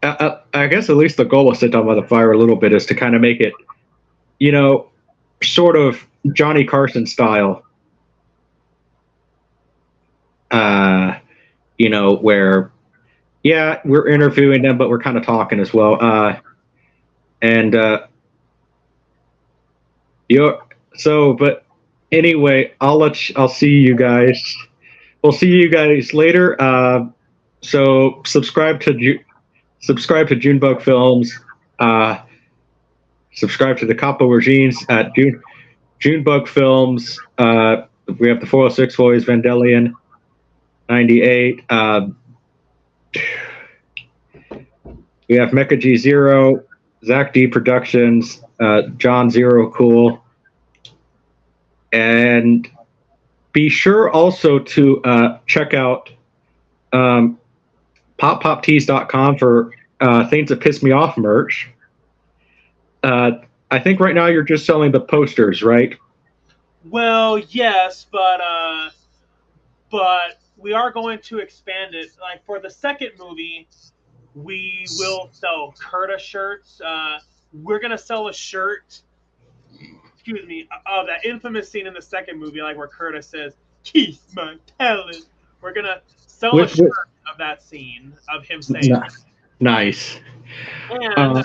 S1: I guess at least the goal of sit down by the fire a little bit is to kind of make it sort of Johnny Carson style, where yeah, we're interviewing them, but we're kind of talking as well. But anyway, I'll see you guys. We'll see you guys later. So subscribe to Junebug Films. Subscribe to the Capo Regimes at Junebug Films. We have the 406 Boys, Vandelian, 98. We have Mecha G Zero, Zach D Productions, John Zero Cool, and be sure also to check out poppoptees.com for things that piss me off merch. I think right now you're just selling the posters, right?
S2: Well, yes, but we are going to expand it. Like for the second movie, we will sell Curta shirts. We're gonna sell a shirt. Excuse me, of that infamous scene in the second movie, like where Curta says, "Kiss my talent." We're gonna sell a shirt of that scene of him saying,
S1: Nice.
S2: and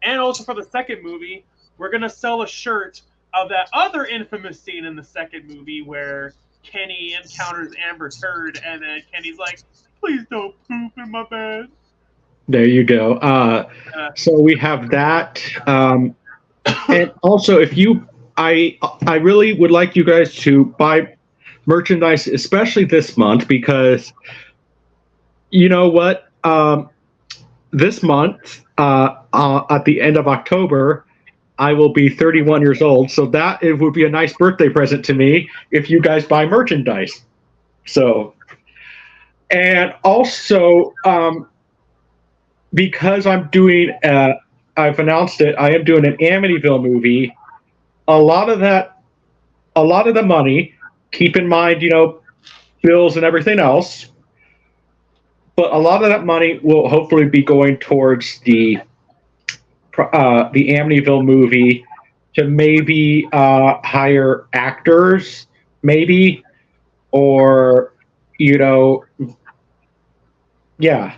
S2: and also for the second movie, we're gonna sell a shirt of that other infamous scene in the second movie where Kenny encounters Amber Turd, and then Kenny's like, "Please don't poop in my bed."
S1: There you go. So we have that, and also if you, I really would like you guys to buy merchandise, especially this month, because you know what? This month, at the end of October, I will be 31 years old. So that it would be a nice birthday present to me if you guys buy merchandise. So, and also, because I've announced it, I am doing an Amityville movie. A lot of that, a lot of the money, keep in mind, bills and everything else, but a lot of that money will hopefully be going towards the Amityville movie to maybe hire actors, maybe, or you know, yeah.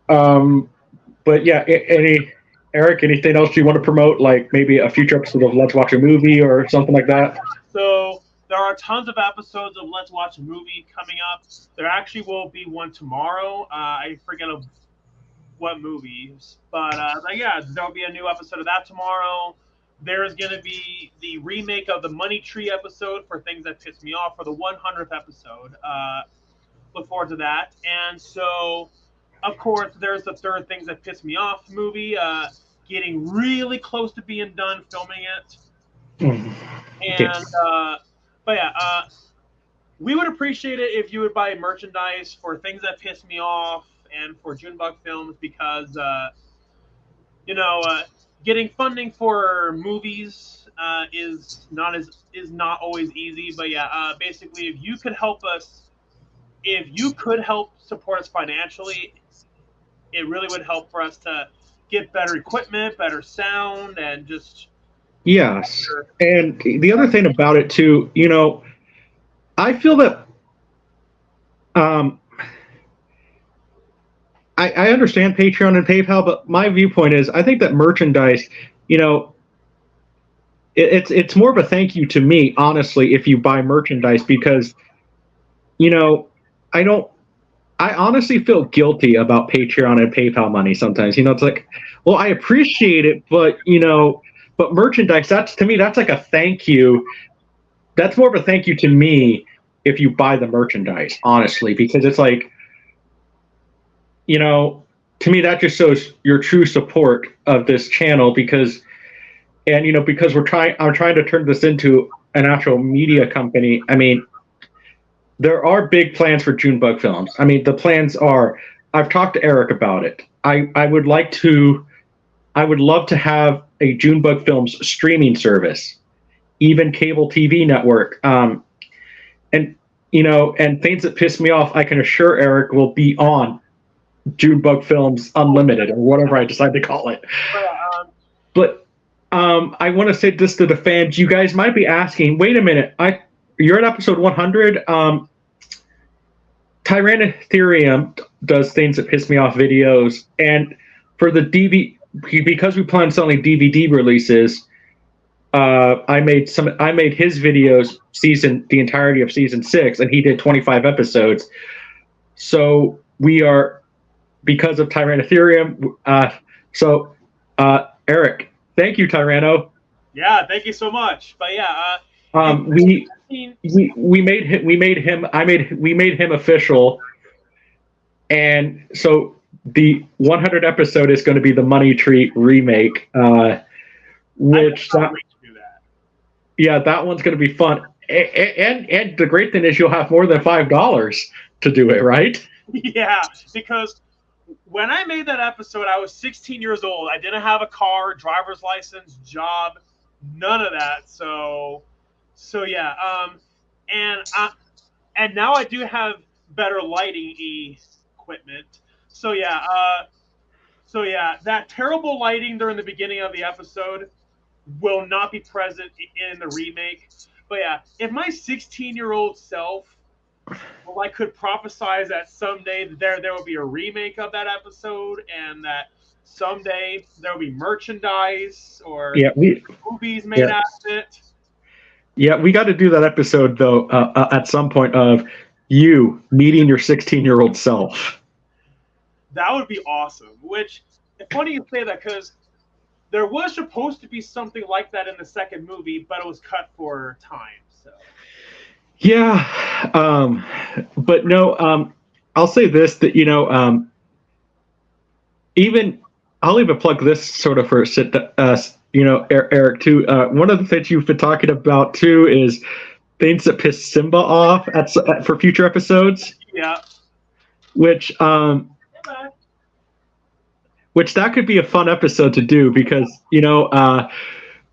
S1: But yeah, any Eric, anything else you want to promote? Like maybe a future episode of Let's Watch a Movie or something like that?
S2: So there are tons of episodes of Let's Watch a Movie coming up. There actually will be one tomorrow. I forget what movies, but yeah, there'll be a new episode of that tomorrow. There's going to be the remake of the Money Tree episode for Things That Piss Me Off for the 100th episode. Look forward to that. And so, of course, there's the third Things That Piss Me Off movie, getting really close to being done filming it. And, but yeah, we would appreciate it if you would buy merchandise for Things That Piss Me Off and for Junebug Films because, getting funding for movies is not always easy. But yeah, basically, if you could help support us financially, it really would help for us to get better equipment, better sound, and just
S1: Yes. And the other thing about it too, I feel that I understand Patreon and PayPal, but my viewpoint is I think that merchandise, it's more of a thank you to me, honestly, if you buy merchandise because, I don't I honestly feel guilty about Patreon and PayPal money sometimes. It's like, well, I appreciate it, but merchandise, that's to me, that's like a thank you. That's more of a thank you to me if you buy the merchandise, honestly, because it's like, to me, that just shows your true support of this channel because I'm trying to turn this into an actual media company. I mean, there are big plans for Junebug Films. I mean, the plans are, I've talked to Eric about it. I would love to have a Junebug Films streaming service, even cable TV network. And Things That Piss Me Off, I can assure Eric will be on Junebug Films Unlimited or whatever I decide to call it. But I want to say this to the fans. You guys might be asking, wait a minute, you're at episode 100. Tyrannotherium does Things That Piss Me Off videos, and for the DVD, because we plan on selling DVD releases, I made his videos the entirety of season 6, and he did 25 episodes. So we are, because of Tyrannotherium. Eric, thank you, Tyranno.
S2: Yeah, thank you so much. But yeah,
S1: we made him official, and so the 100 episode is going to be the Money Tree remake, which that one's going to be fun. And the great thing is you'll have more than $5 to do it, right?
S2: Yeah, because when I made that episode, I was 16 years old. I didn't have a car, driver's license, job, none of that. So yeah, and now I do have better lighting equipment. So yeah, that terrible lighting during the beginning of the episode will not be present in the remake. But yeah, if my 16-year-old self well, I could prophesize that someday there will be a remake of that episode, and that someday there will be merchandise or
S1: Yeah,
S2: movies made
S1: yeah
S2: out of it.
S1: yeah we got to do that episode though at some point of you meeting your 16-year-old self.
S2: That would be awesome. Which, it's funny you say that because there was supposed to be something like that in the second movie, but it was cut for time. So
S1: Yeah, but no, I'll say this that even I'll even plug this sort of for Eric too. One of the things you've been talking about too is things that piss Simba off for future episodes,
S2: yeah,
S1: which that could be a fun episode to do because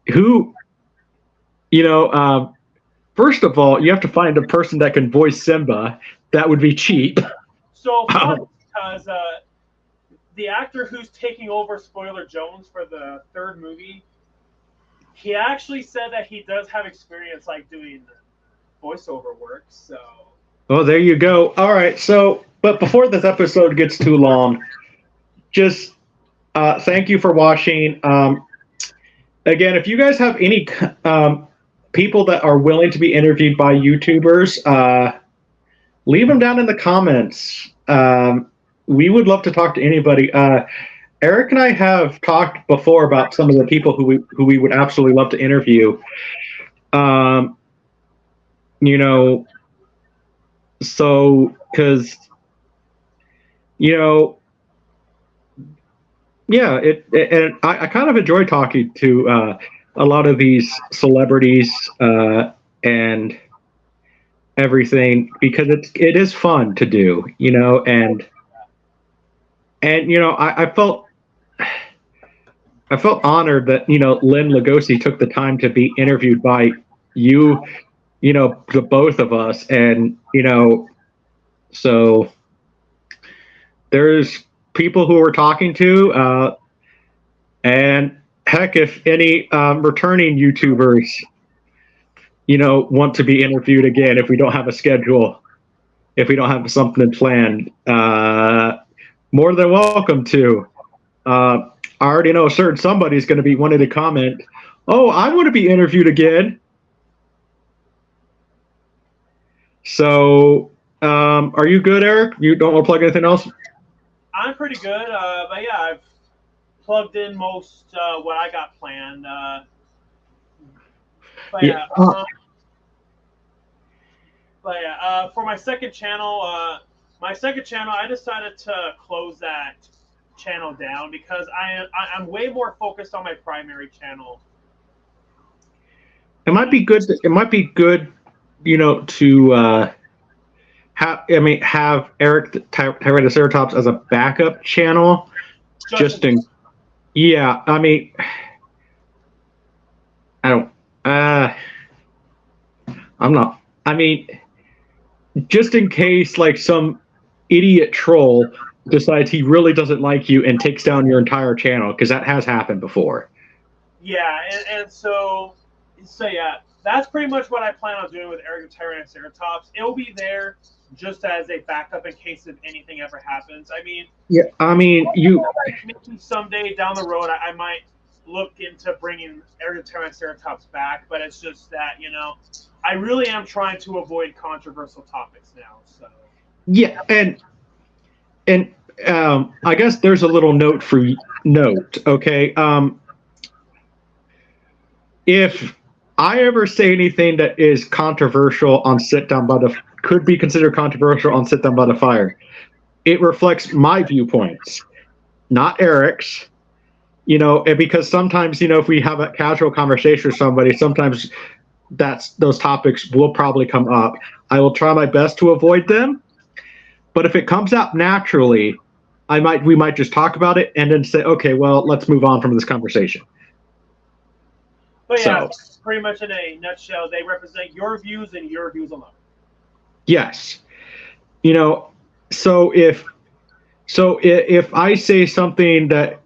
S1: who first of all you have to find a person that can voice Simba. That would be cheap.
S2: So fun because the actor who's taking over Spoiler Jones for the third movie, he actually said that he does have experience like doing voiceover work. So.
S1: Oh, there you go. All right. So, but before this episode gets too long, just thank you for watching. Again, if you guys have any people that are willing to be interviewed by YouTubers, leave them down in the comments. We would love to talk to anybody. Eric and I have talked before about some of the people who we would absolutely love to interview. So because yeah, and I kind of enjoy talking to a lot of these celebrities and everything because it is fun to do, and I felt honored that Lynn Lugosi took the time to be interviewed by you, the both of us, and so there's people who we're talking to, and heck, if any returning YouTubers want to be interviewed again, if we don't have a schedule, if we don't have something planned, more than welcome to. I already know somebody's going to be wanting to comment, oh, I want to be interviewed again. So are you good, Eric? You don't want to plug anything else?
S2: I'm pretty good, but yeah, I've plugged in most what I got planned. But yeah, for my second channel, I decided to close that channel down because I'm way more focused on my primary channel.
S1: It might be good. It might be good, to have Eric Triceratops as a backup channel, yeah. I'm not. Just in case, like some idiot troll decides he really doesn't like you and takes down your entire channel, because that has happened before.
S2: Yeah, and so yeah, that's pretty much what I plan on doing with Eric the Triceratops. It'll be there just as a backup in case if anything ever happens.
S1: You
S2: maybe someday down the road I might look into bringing Eric the Triceratops back, but it's just that I really am trying to avoid controversial topics now. So
S1: yeah, and I guess there's a little note. Okay, if I ever say anything that is controversial on could be considered controversial on Sit Down by the Fire, it reflects my viewpoints, not Eric's. And because sometimes, if we have a casual conversation with somebody, sometimes those topics will probably come up. I will try my best to avoid them, but if it comes out naturally, we might just talk about it and then say, okay, well, let's move on from this conversation.
S2: But yeah, pretty much in a nutshell, they represent your views and your views alone.
S1: Yes. So if I say something that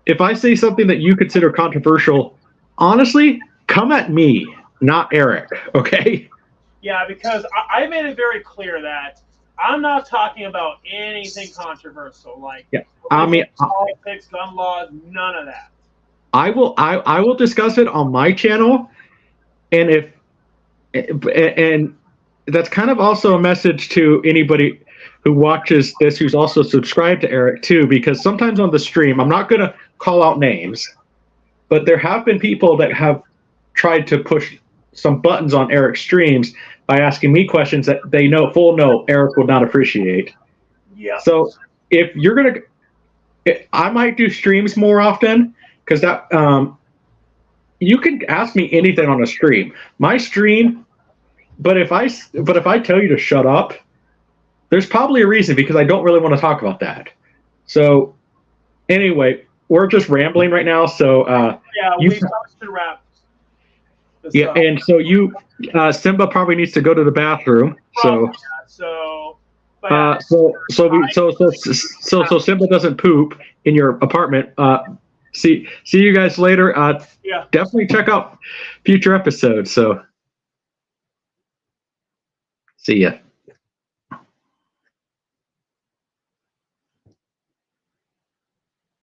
S1: you consider controversial, honestly, come at me, not Eric, okay?
S2: Yeah, because I made it very clear that I'm not talking about anything controversial, like
S1: Yeah. I mean,
S2: politics, gun laws, none of that.
S1: I will discuss it on my channel, and if and that's kind of also a message to anybody who watches this who's also subscribed to Eric too, because sometimes on the stream, I'm not going to call out names, but there have been people that have tried to push some buttons on Eric's streams by asking me questions that they know Eric would not appreciate.
S2: Yeah.
S1: So if you're going to, I might do streams more often, because that you can ask me anything on a stream. My stream, but if I tell you to shut up, there's probably a reason, because I don't really want to talk about that. So anyway, we're just rambling right now. So
S2: yeah, we probably should wrap.
S1: Yeah, and so Simba probably needs to go to the bathroom.
S2: Probably,
S1: So
S2: yeah,
S1: so Simba doesn't poop in your apartment. See you guys later.
S2: Yeah.
S1: Definitely check out future episodes. So see ya.